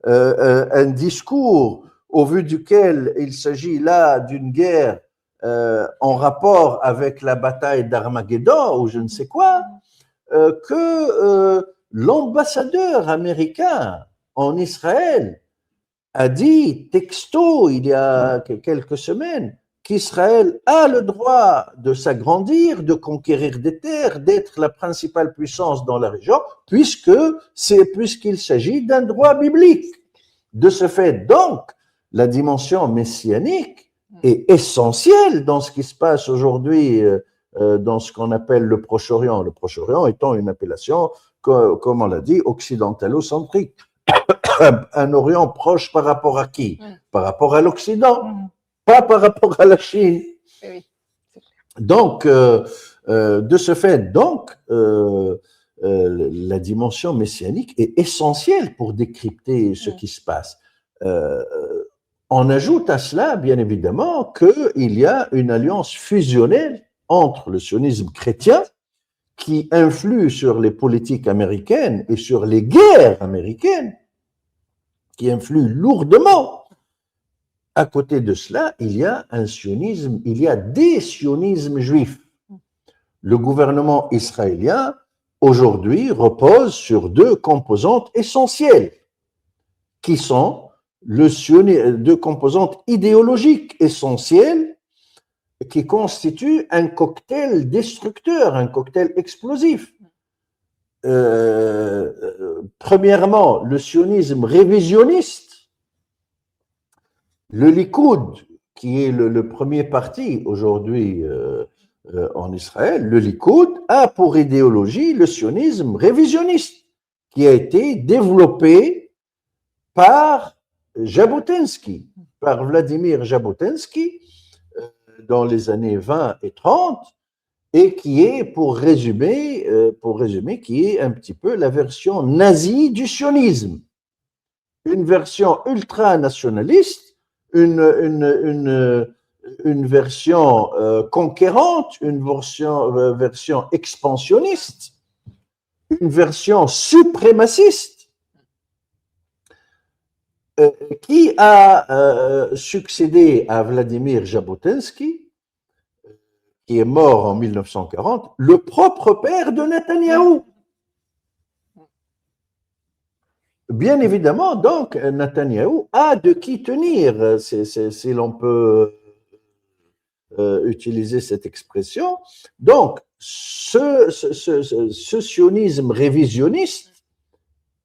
un discours au vu duquel il s'agit là d'une guerre en rapport avec la bataille d'Armageddon ou je ne sais quoi, que l'ambassadeur américain en Israël a dit texto il y a quelques semaines qu'Israël a le droit de s'agrandir, de conquérir des terres, d'être la principale puissance dans la région, puisqu'il s'agit d'un droit biblique. De ce fait, donc, la dimension messianique est essentielle dans ce qui se passe aujourd'hui dans ce qu'on appelle le Proche-Orient. Le Proche-Orient étant une appellation, comme on l'a dit, occidentalo-centrique. Un Orient proche par rapport à qui? Par rapport à l'Occident, pas par rapport à la Chine. Oui. Donc, de ce fait, donc, la dimension messianique est essentielle pour décrypter ce qui se passe. On ajoute à cela, bien évidemment, qu'il y a une alliance fusionnelle entre le sionisme chrétien qui influe sur les politiques américaines et sur les guerres américaines, qui influe lourdement. À côté de cela, il y a un sionisme, il y a des sionismes juifs. Le gouvernement israélien, aujourd'hui, repose sur deux composantes essentielles, qui sont deux composantes idéologiques essentielles qui constituent un cocktail destructeur, un cocktail explosif. Premièrement, le sionisme révisionniste. Le Likoud, qui est le premier parti aujourd'hui en Israël, le Likoud a pour idéologie le sionisme révisionniste, qui a été développé par Jabotinsky, par Vladimir Jabotinsky, dans les années 20 et 30, et qui est, pour résumer, qui est un petit peu la version nazie du sionisme. Une version ultranationaliste, une version conquérante, une version expansionniste, une version suprémaciste qui a succédé à Vladimir Jabotinsky, qui est mort en 1940, le propre père de Netanyahou. Bien évidemment, donc, Netanyahou a de qui tenir, si l'on peut utiliser cette expression. Donc, ce sionisme révisionniste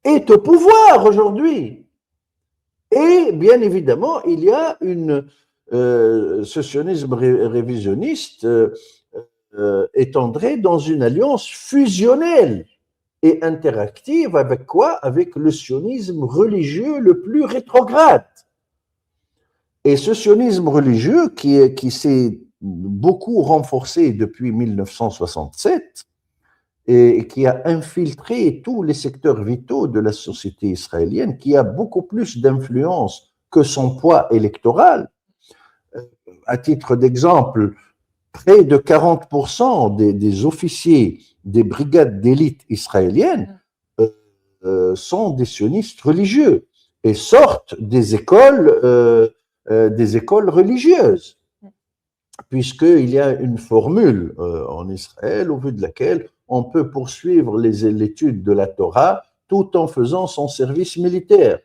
est au pouvoir aujourd'hui. Et bien évidemment, il y a ce sionisme révisionniste est entré dans une alliance fusionnelle et interactive avec quoi? Avec le sionisme religieux le plus rétrograde. Et ce sionisme religieux qui s'est beaucoup renforcé depuis 1967 et qui a infiltré tous les secteurs vitaux de la société israélienne, qui a beaucoup plus d'influence que son poids électoral. À titre d'exemple, près de 40% des officiers des brigades d'élite israéliennes sont des sionistes religieux et sortent des écoles religieuses, puisqu'il y a une formule en Israël au vu de laquelle on peut poursuivre l'étude de la Torah tout en faisant son service militaire.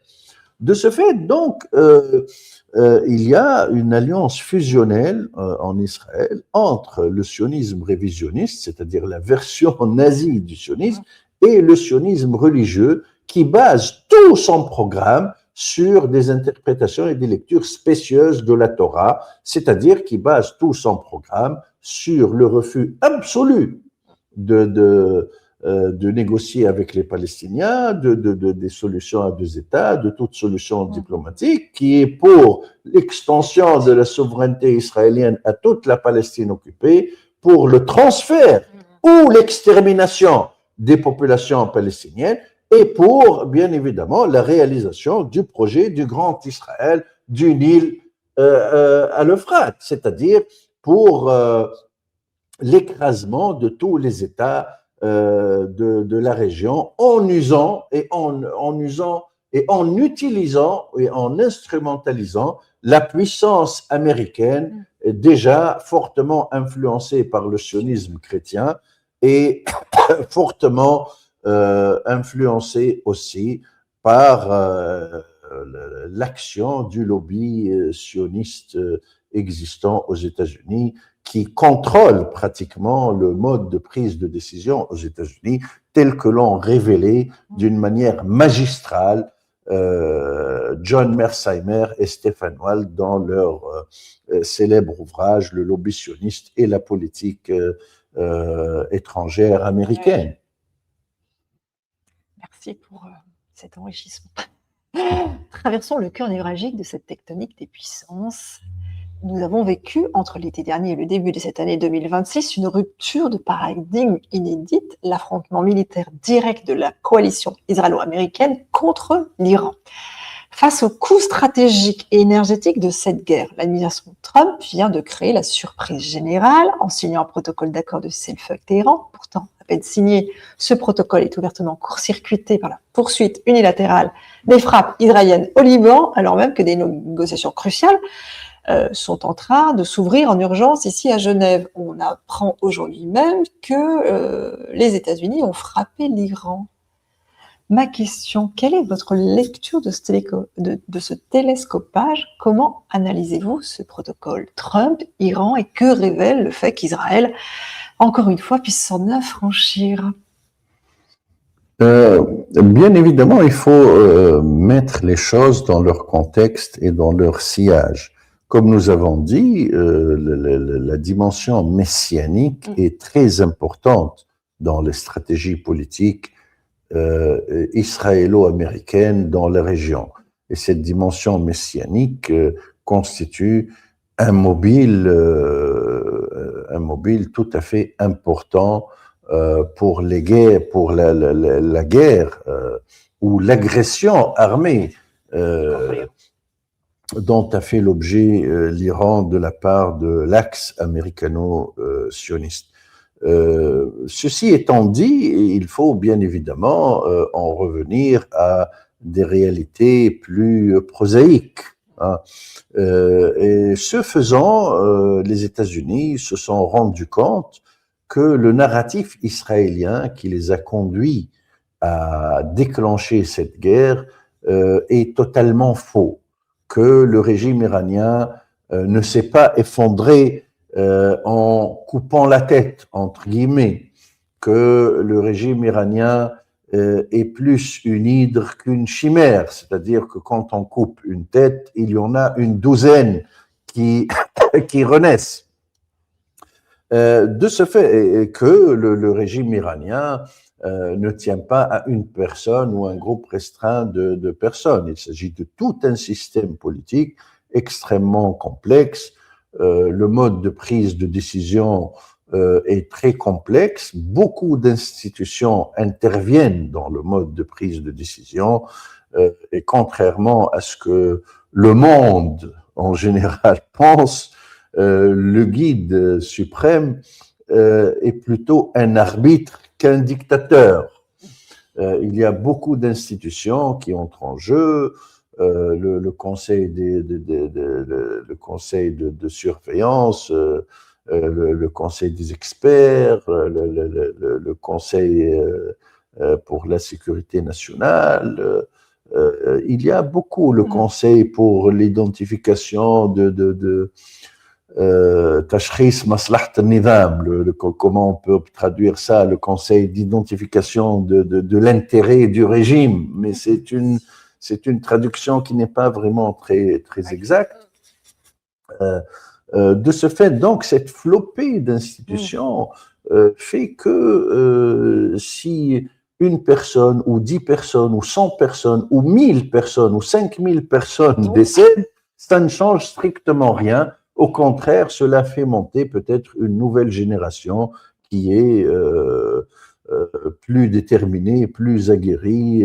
De ce fait, donc, il y a une alliance fusionnelle en Israël entre le sionisme révisionniste, c'est-à-dire la version nazie du sionisme, et le sionisme religieux qui base tout son programme sur des interprétations et des lectures spécieuses de la Torah, c'est-à-dire qui base tout son programme sur le refus absolu de négocier avec les Palestiniens, des solutions à deux États, de toute solution diplomatique, qui est pour l'extension de la souveraineté israélienne à toute la Palestine occupée, pour le transfert ou l'extermination des populations palestiniennes, et pour, bien évidemment, la réalisation du projet du Grand Israël du Nil à l'Euphrate, c'est-à-dire pour l'écrasement de tous les États de la région en usant et en utilisant et en instrumentalisant la puissance américaine déjà fortement influencée par le sionisme chrétien et fortement influencée aussi par l'action du lobby sioniste existant aux États-Unis, qui contrôle pratiquement le mode de prise de décision aux États-Unis, tel que l'ont révélé d'une manière magistrale John Mearsheimer et Stephen Wald dans leur célèbre ouvrage « Le lobby sioniste et la politique étrangère américaine ». Merci pour cet enrichissement. Traversons le cœur névralgique de cette tectonique des puissances. Nous avons vécu, entre l'été dernier et le début de cette année 2026, une rupture de paradigme inédite, l'affrontement militaire direct de la coalition israélo-américaine contre l'Iran. Face au coût stratégique et énergétique de cette guerre, l'administration Trump vient de créer la surprise générale en signant un protocole d'accord de cessez-le-feu avec Téhéran. Pourtant, à peine signé, ce protocole est ouvertement court-circuité par la poursuite unilatérale des frappes israéliennes au Liban, alors même que des négociations cruciales sont en train de s'ouvrir en urgence ici à Genève. On apprend aujourd'hui même que les États-Unis ont frappé l'Iran. Ma question, quelle est votre lecture de ce télescopage? Comment analysez-vous ce protocole Trump-Iran et que révèle le fait qu'Israël, encore une fois, puisse s'en affranchir? Bien évidemment, il faut mettre les choses dans leur contexte et dans leur sillage. Comme nous avons dit, la dimension messianique est très importante dans les stratégies politiques israélo-américaines dans la région. Et cette dimension messianique constitue un mobile tout à fait important pour les guerres, pour la guerre ou l'agression armée dont a fait l'objet l'Iran de la part de l'axe américano-sioniste. Ceci étant dit, il faut bien évidemment en revenir à des réalités plus prosaïques. Hein. Et ce faisant, les États-Unis se sont rendus compte que le narratif israélien qui les a conduits à déclencher cette guerre est totalement faux, que le régime iranien ne s'est pas effondré en coupant la tête, entre guillemets, que le régime iranien est plus une hydre qu'une chimère, c'est-à-dire que quand on coupe une tête, il y en a une douzaine qui renaissent. De ce fait que le régime iranien ne tient pas à une personne ou un groupe restreint de personnes. Il s'agit de tout un système politique extrêmement complexe le mode de prise de décision est très complexe. Beaucoup d'institutions interviennent dans le mode de prise de décision et contrairement à ce que le monde en général pense, le guide suprême est plutôt un arbitre qu'un dictateur. Il y a beaucoup d'institutions qui entrent en jeu, le conseil le conseil de surveillance, le conseil des experts, le conseil pour la sécurité nationale. Il y a beaucoup le conseil pour l'identification de Tashkhis Maslahat al-Nizam, comment on peut traduire ça, le conseil d'identification de l'intérêt du régime, mais c'est une traduction qui n'est pas vraiment très exacte. De ce fait, donc, cette flopée d'institutions fait que si une personne ou 10 personnes ou 100 personnes ou 1000 personnes ou 5000 personnes décèdent, ça ne change strictement rien. Au contraire, cela fait monter peut-être une nouvelle génération qui est plus déterminée, plus aguerrie,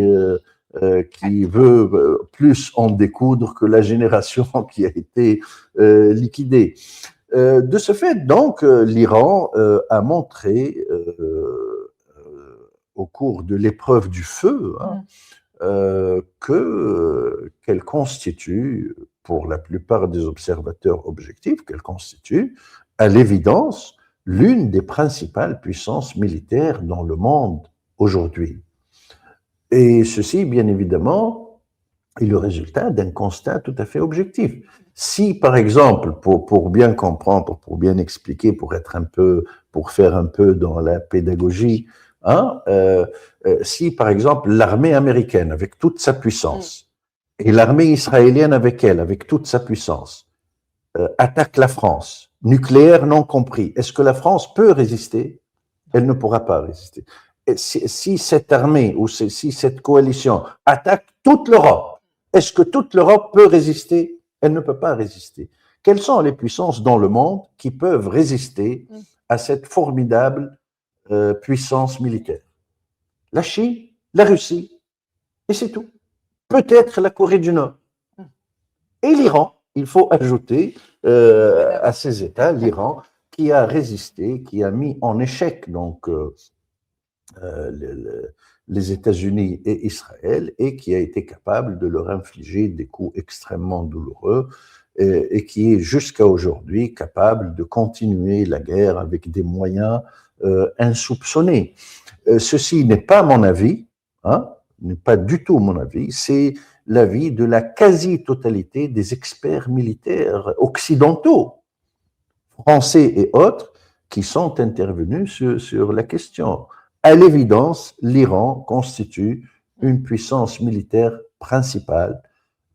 qui veut plus en découdre que la génération qui a été liquidée. De ce fait, donc, l'Iran a montré au cours de l'épreuve du feu qu'elle constitue, pour la plupart des observateurs objectifs, qu'elle constitue, à l'évidence, l'une des principales puissances militaires dans le monde aujourd'hui. Et ceci, bien évidemment, est le résultat d'un constat tout à fait objectif. Si, par exemple, pour bien comprendre, pour bien expliquer, pour faire un peu dans la pédagogie, si, par exemple, l'armée américaine, avec toute sa puissance, et l'armée israélienne avec elle, avec toute sa puissance, attaque la France, nucléaire non compris, est-ce que la France peut résister? Elle ne pourra pas résister. Si cette armée ou si cette coalition attaque toute l'Europe, est-ce que toute l'Europe peut résister? Elle ne peut pas résister. Quelles sont les puissances dans le monde qui peuvent résister à cette formidable puissance militaire? La Chine, la Russie, et c'est tout. Peut-être la Corée du Nord. Et l'Iran, il faut ajouter à ces États, l'Iran, qui a résisté, qui a mis en échec donc les États-Unis et Israël, et qui a été capable de leur infliger des coups extrêmement douloureux, et qui est jusqu'à aujourd'hui capable de continuer la guerre avec des moyens insoupçonnés. Ceci n'est pas mon avis, n'est pas du tout mon avis, c'est l'avis de la quasi-totalité des experts militaires occidentaux, français et autres, qui sont intervenus sur la question. À l'évidence, l'Iran constitue une puissance militaire principale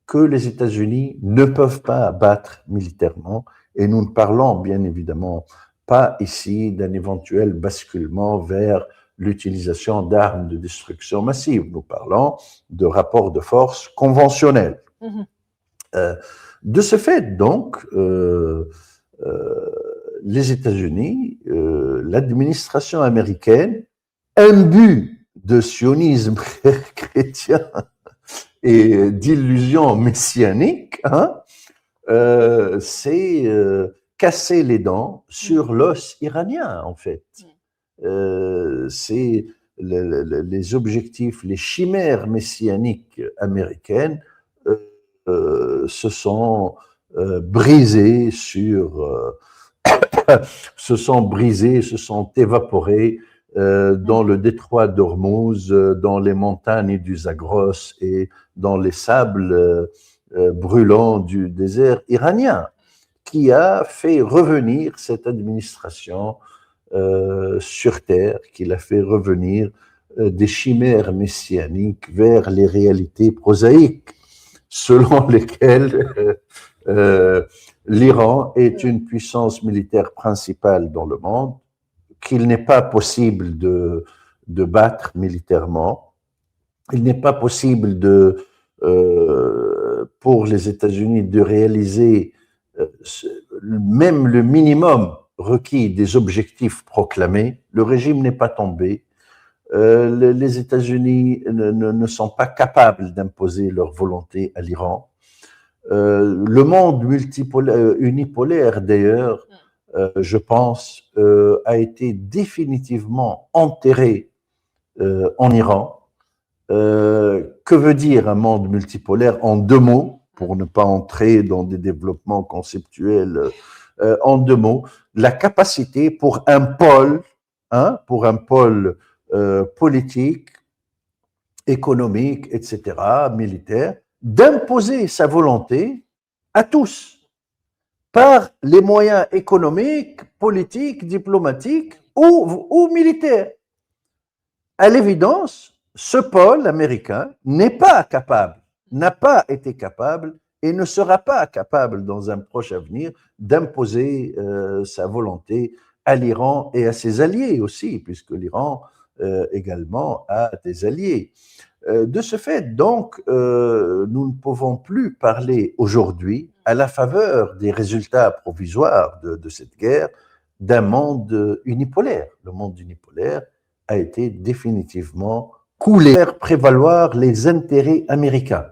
que les États-Unis ne peuvent pas abattre militairement, et nous ne parlons bien évidemment pas ici d'un éventuel basculement vers l'utilisation d'armes de destruction massive. Nous parlons de rapports de force conventionnels. De ce fait, donc, les États-Unis, l'administration américaine, imbue de sionisme chrétien et d'illusions messianiques, c'est casser les dents sur l'os iranien, en fait. C'est les objectifs, les chimères messianiques américaines se sont brisées se sont évaporées dans le détroit d'Ormuz, dans les montagnes du Zagros et dans les sables brûlants du désert iranien, qui a fait revenir cette administration sur terre, qui l'a fait revenir des chimères messianiques vers les réalités prosaïques, selon lesquelles l'Iran est une puissance militaire principale dans le monde, qu'il n'est pas possible de battre militairement. Il n'est pas possible pour les États-Unis de réaliser même le minimum requis des objectifs proclamés, le régime n'est pas tombé. Les États-Unis ne sont pas capables d'imposer leur volonté à l'Iran. Le monde unipolaire, d'ailleurs, je pense, a été définitivement enterré en Iran. Que veut dire un monde multipolaire en deux mots, pour ne pas entrer dans des développements conceptuels, en deux mots, la capacité pour un pôle politique, économique, etc., militaire, d'imposer sa volonté à tous, par les moyens économiques, politiques, diplomatiques ou militaires. À l'évidence, ce pôle américain n'est pas capable, n'a pas été capable et ne sera pas capable dans un proche avenir d'imposer sa volonté à l'Iran et à ses alliés aussi, puisque l'Iran également a des alliés. De ce fait, donc, nous ne pouvons plus parler aujourd'hui, à la faveur des résultats provisoires de cette guerre, d'un monde unipolaire. Le monde unipolaire a été définitivement coulé, faire prévaloir les intérêts américains,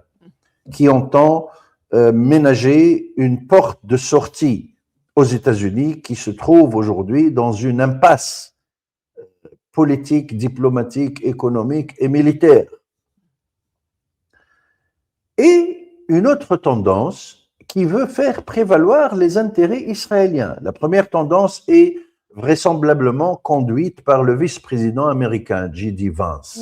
qui entend ménager une porte de sortie aux États-Unis qui se trouve aujourd'hui dans une impasse politique, diplomatique, économique et militaire. Et une autre tendance qui veut faire prévaloir les intérêts israéliens. La première tendance est vraisemblablement conduite par le vice-président américain, J.D. Vance.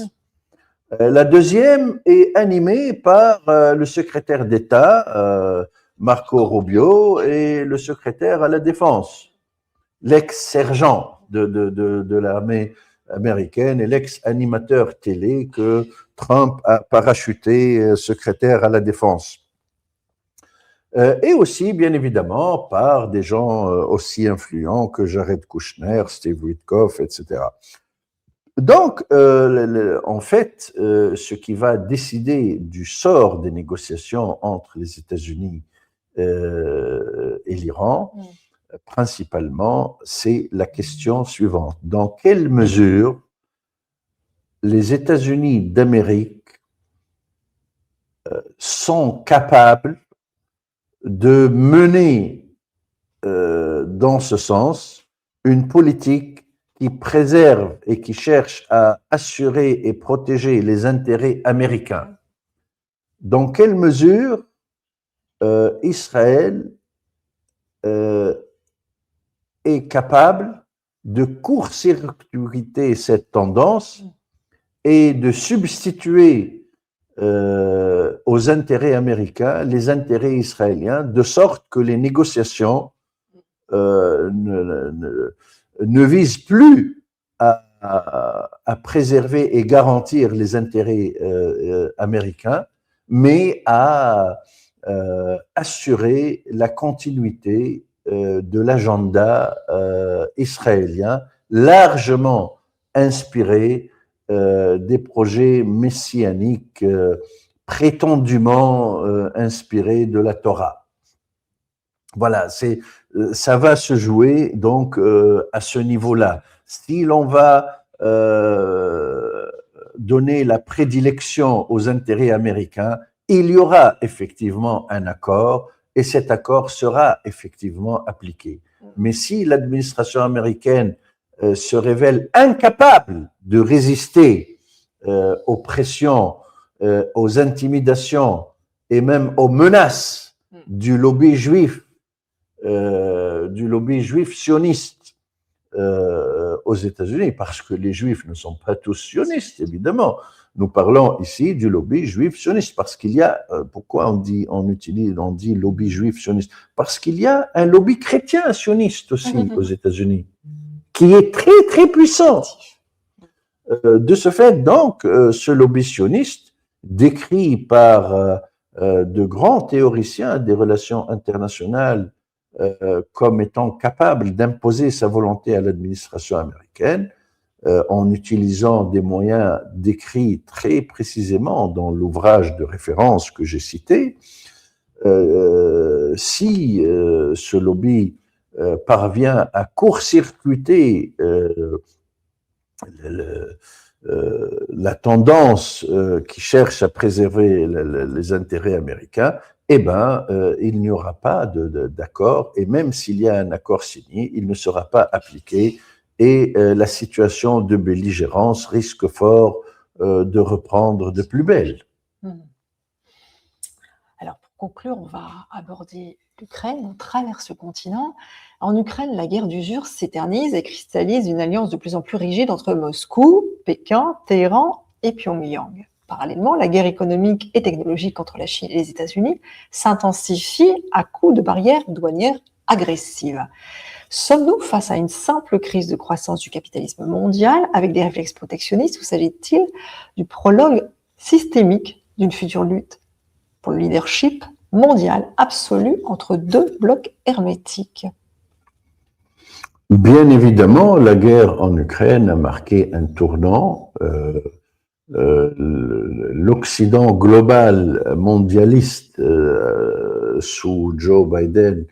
La deuxième est animée par le secrétaire d'État, Marco Rubio, et le secrétaire à la Défense, l'ex-sergent de l'armée américaine et l'ex-animateur télé que Trump a parachuté secrétaire à la Défense. Et aussi, bien évidemment, par des gens aussi influents que Jared Kushner, Steve Witkoff, etc. Donc, en fait, ce qui va décider du sort des négociations entre les États-Unis et l'Iran, principalement, c'est la question suivante. Dans quelle mesure les États-Unis d'Amérique sont capables de mener dans ce sens une politique qui préserve et qui cherche à assurer et protéger les intérêts américains. Dans quelle mesure Israël est capable de court-circuiter cette tendance et de substituer aux intérêts américains les intérêts israéliens, de sorte que les négociations ne visent plus à préserver et garantir les intérêts américains, mais à assurer la continuité de l'agenda israélien, largement inspiré des projets messianiques prétendument inspirés de la Torah. Voilà, ça va se jouer donc à ce niveau-là. Si l'on va donner la prédilection aux intérêts américains, il y aura effectivement un accord et cet accord sera effectivement appliqué. Mais si l'administration américaine se révèle incapable de résister aux pressions, aux intimidations et même aux menaces du lobby juif sioniste aux États-Unis, parce que les juifs ne sont pas tous sionistes, évidemment. Nous parlons ici du lobby juif sioniste, parce qu'il y a, pourquoi on dit lobby juif sioniste? Parce qu'il y a un lobby chrétien sioniste aussi aux États-Unis, qui est très, très puissant. De ce fait, donc, ce lobby sioniste, décrit par de grands théoriciens des relations internationales comme étant capable d'imposer sa volonté à l'administration américaine, en utilisant des moyens décrits très précisément dans l'ouvrage de référence que j'ai cité, si ce lobby parvient à court-circuiter la tendance qui cherche à préserver les intérêts américains, eh ben, il n'y aura pas d'accord, et même s'il y a un accord signé, il ne sera pas appliqué, et la situation de belligérance risque fort de reprendre de plus belle. Alors, pour conclure, on va aborder l'Ukraine. On traverse le continent. En Ukraine, la guerre d'usure s'éternise et cristallise une alliance de plus en plus rigide entre Moscou, Pékin, Téhéran et Pyongyang. Parallèlement, la guerre économique et technologique entre la Chine et les États-Unis s'intensifie à coups de barrières douanières agressives. Sommes-nous face à une simple crise de croissance du capitalisme mondial avec des réflexes protectionnistes ou s'agit-il du prologue systémique d'une future lutte pour le leadership mondial absolu entre deux blocs hermétiques? Bien évidemment, la guerre en Ukraine a marqué un tournant. L'Occident global mondialiste sous Joe Biden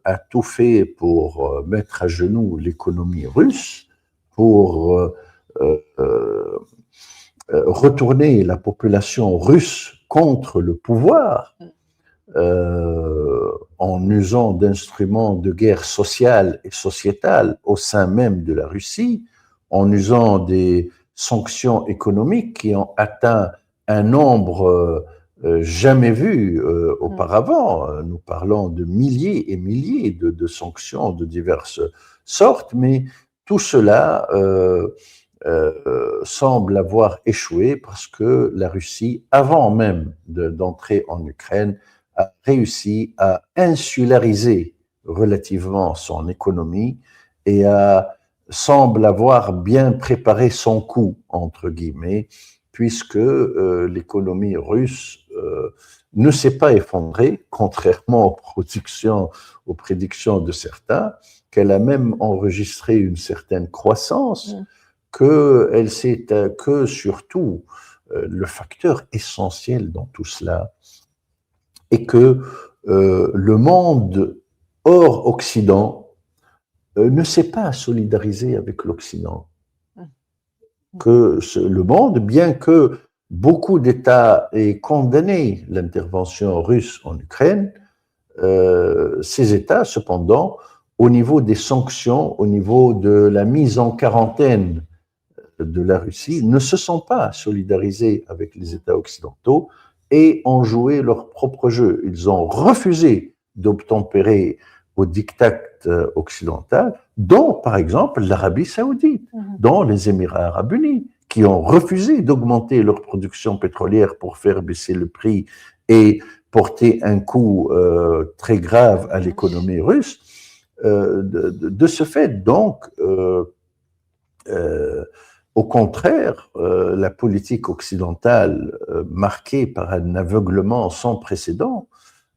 a tout fait pour mettre à genoux l'économie russe, pour retourner la population russe contre le pouvoir en usant d'instruments de guerre sociale et sociétale au sein même de la Russie, en usant des sanctions économiques qui ont atteint un nombre jamais vu auparavant. Nous parlons de milliers et milliers de sanctions de diverses sortes, mais tout cela semble avoir échoué parce que la Russie, avant même d'entrer en Ukraine, a réussi à insulariser relativement son économie et semble avoir bien préparé son coup, entre guillemets, puisque l'économie russe ne s'est pas effondrée, contrairement aux prédictions de certains, qu'elle a même enregistré une certaine croissance, que surtout le facteur essentiel dans tout cela est que le monde hors Occident ne s'est pas solidarisé avec l'Occident. Que le monde, bien que beaucoup d'États aient condamné l'intervention russe en Ukraine, ces États, cependant, au niveau des sanctions, au niveau de la mise en quarantaine de la Russie, ne se sont pas solidarisés avec les États occidentaux et ont joué leur propre jeu. Ils ont refusé d'obtempérer au diktat occidental, dont, par exemple, l'Arabie saoudite, dont les Émirats arabes unis, qui ont refusé d'augmenter leur production pétrolière pour faire baisser le prix et porter un coup très grave à l'économie russe. De ce fait, donc, au contraire, la politique occidentale, marquée par un aveuglement sans précédent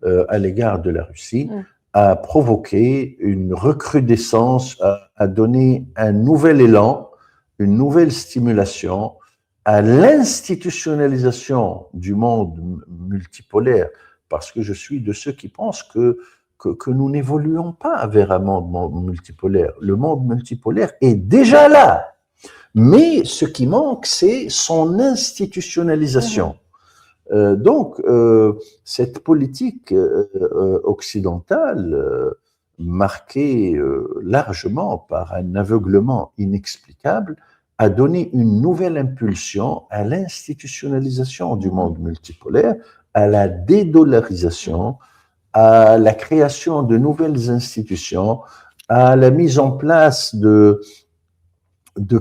à l'égard de la Russie, a provoqué une recrudescence, a donné un nouvel élan, une nouvelle stimulation à l'institutionnalisation du monde multipolaire, parce que je suis de ceux qui pensent que nous n'évoluons pas vers un monde multipolaire. Le monde multipolaire est déjà là. Mais ce qui manque, c'est son institutionnalisation. Donc, cette politique occidentale, marquée largement par un aveuglement inexplicable, a donné une nouvelle impulsion à l'institutionnalisation du monde multipolaire, à la dédollarisation, à la création de nouvelles institutions, à la mise en place de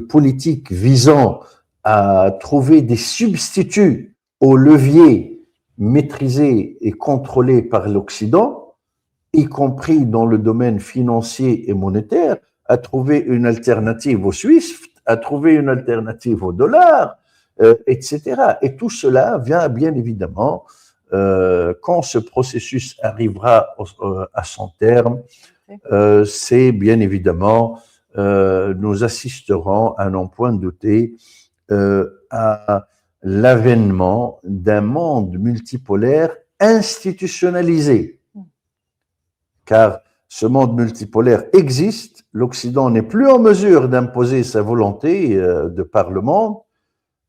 politiques visant à trouver des substituts aux leviers maîtrisés et contrôlés par l'Occident, y compris dans le domaine financier et monétaire, à trouver une alternative au SWIFT, à trouver une alternative au dollar, etc. Et tout cela vient bien évidemment, quand ce processus arrivera à son terme, c'est bien évidemment nous assisterons, à n'en point douter, à l'avènement d'un monde multipolaire institutionnalisé. Car ce monde multipolaire existe, l'Occident n'est plus en mesure d'imposer sa volonté de par le monde,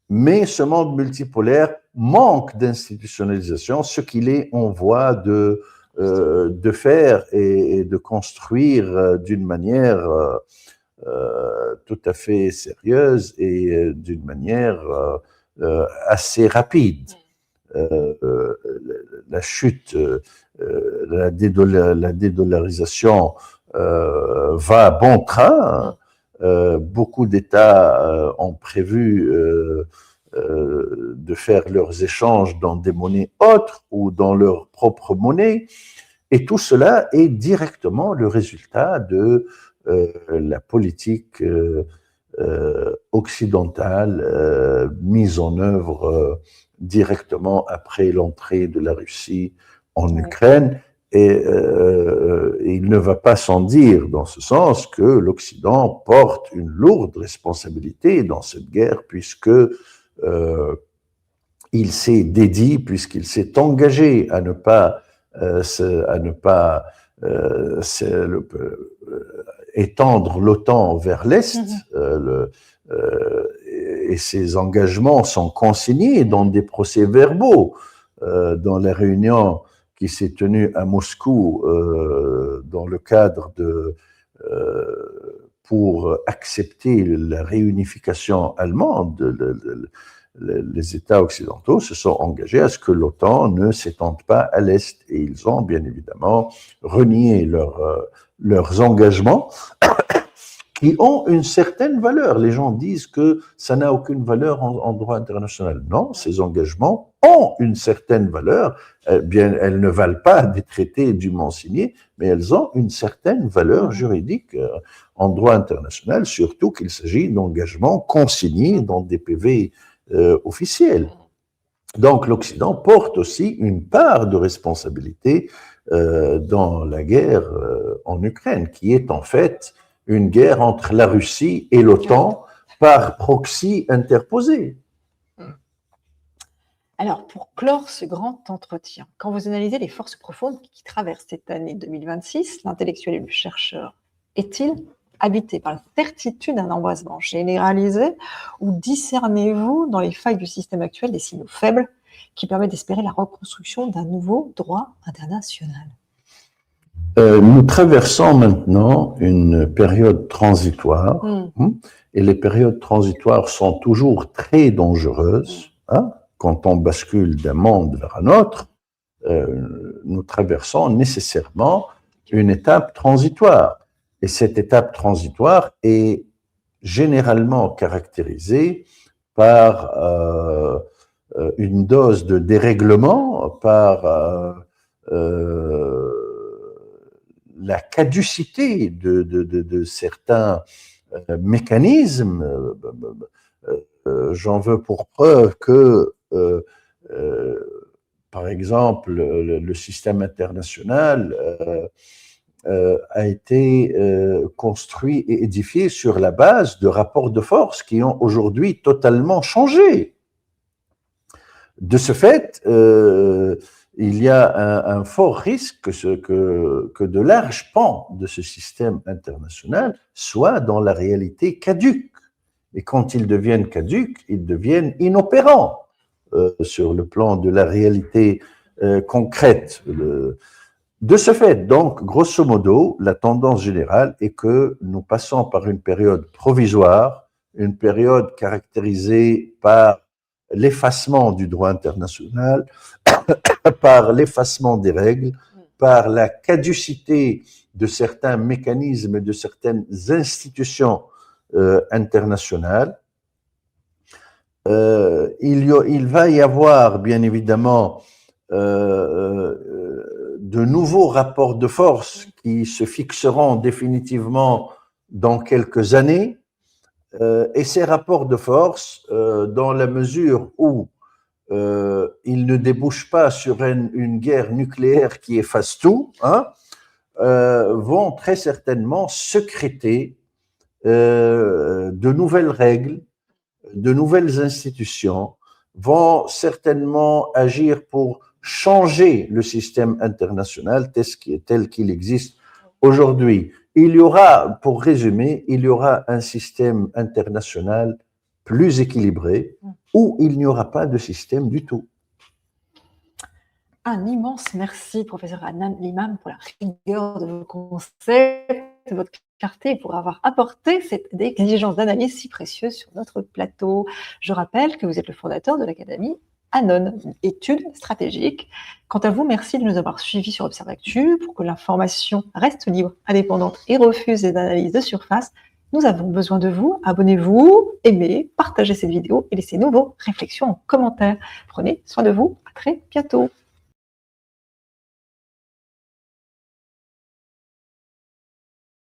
mais ce monde multipolaire manque d'institutionnalisation, ce qu'il est en voie de faire et de construire d'une manière tout à fait sérieuse et d'une manière assez rapide. La chute, la dédollarisation va à bon train. Beaucoup d'États ont prévu de faire leurs échanges dans des monnaies autres ou dans leur propre monnaie. Et tout cela est directement le résultat de la politique occidentale mise en œuvre directement après l'entrée de la Russie en Ukraine. Et il ne va pas sans dire dans ce sens que l'Occident porte une lourde responsabilité dans cette guerre, puisque il s'est dédié, puisqu'il s'est engagé à ne pas étendre l'OTAN vers l'Est, et ces engagements sont consignés dans des procès-verbaux, dans la réunion qui s'est tenue à Moscou dans le cadre pour accepter la réunification allemande. Les États occidentaux se sont engagés à ce que l'OTAN ne s'étende pas à l'Est, et ils ont bien évidemment renié leurs engagements qui ont une certaine valeur. Les gens disent que ça n'a aucune valeur en droit international. Non, ces engagements ont une certaine valeur. Bien, elles ne valent pas des traités dûment signés, mais elles ont une certaine valeur juridique en droit international, surtout qu'il s'agit d'engagements consignés dans des PV officiels. Donc l'Occident porte aussi une part de responsabilité dans la guerre en Ukraine, qui est en fait une guerre entre la Russie et l'OTAN par proxy interposé. Alors, pour clore ce grand entretien, quand vous analysez les forces profondes qui traversent cette année 2026, l'intellectuel et le chercheur est-il habité par la certitude d'un embrasement généralisé, ou discernez-vous dans les failles du système actuel des signaux faibles qui permettent d'espérer la reconstruction d'un nouveau droit international? Nous traversons maintenant une période transitoire, et les périodes transitoires sont toujours très dangereuses. Quand on bascule d'un monde vers un autre, nous traversons nécessairement une étape transitoire. Et cette étape transitoire est généralement caractérisée par une dose de dérèglement, par la caducité de certains mécanismes. J'en veux pour preuve que, par exemple, le système international a été construit et édifié sur la base de rapports de force qui ont aujourd'hui totalement changé. De ce fait, il y a un fort risque que de larges pans de ce système international soient dans la réalité caducs. Et quand ils deviennent caducs, ils deviennent inopérants sur le plan de la réalité concrète. De ce fait, donc, grosso modo, la tendance générale est que nous passons par une période provisoire, une période caractérisée par l'effacement du droit international, par l'effacement des règles, par la caducité de certains mécanismes et de certaines institutions internationales. Il va y avoir, bien évidemment, de nouveaux rapports de force qui se fixeront définitivement dans quelques années. Et ces rapports de force, dans la mesure où ils ne débouchent pas sur une guerre nucléaire qui efface tout, vont très certainement sécréter de nouvelles règles, de nouvelles institutions, vont certainement agir pour changer le système international tel qu'il existe aujourd'hui. Il y aura, pour résumer, il y aura un système international plus équilibré où il n'y aura pas de système du tout. Un immense merci, professeur Adnan Limam, pour la rigueur de vos concepts, de votre clarté, pour avoir apporté cette exigence d'analyse si précieuse sur notre plateau. Je rappelle que vous êtes le fondateur de l'Académie Anon, études stratégiques. Quant à vous, merci de nous avoir suivis sur Observactu. Pour que l'information reste libre, indépendante et refuse les analyses de surface, nous avons besoin de vous. Abonnez-vous, aimez, partagez cette vidéo et laissez-nous vos réflexions en commentaire. Prenez soin de vous. À très bientôt.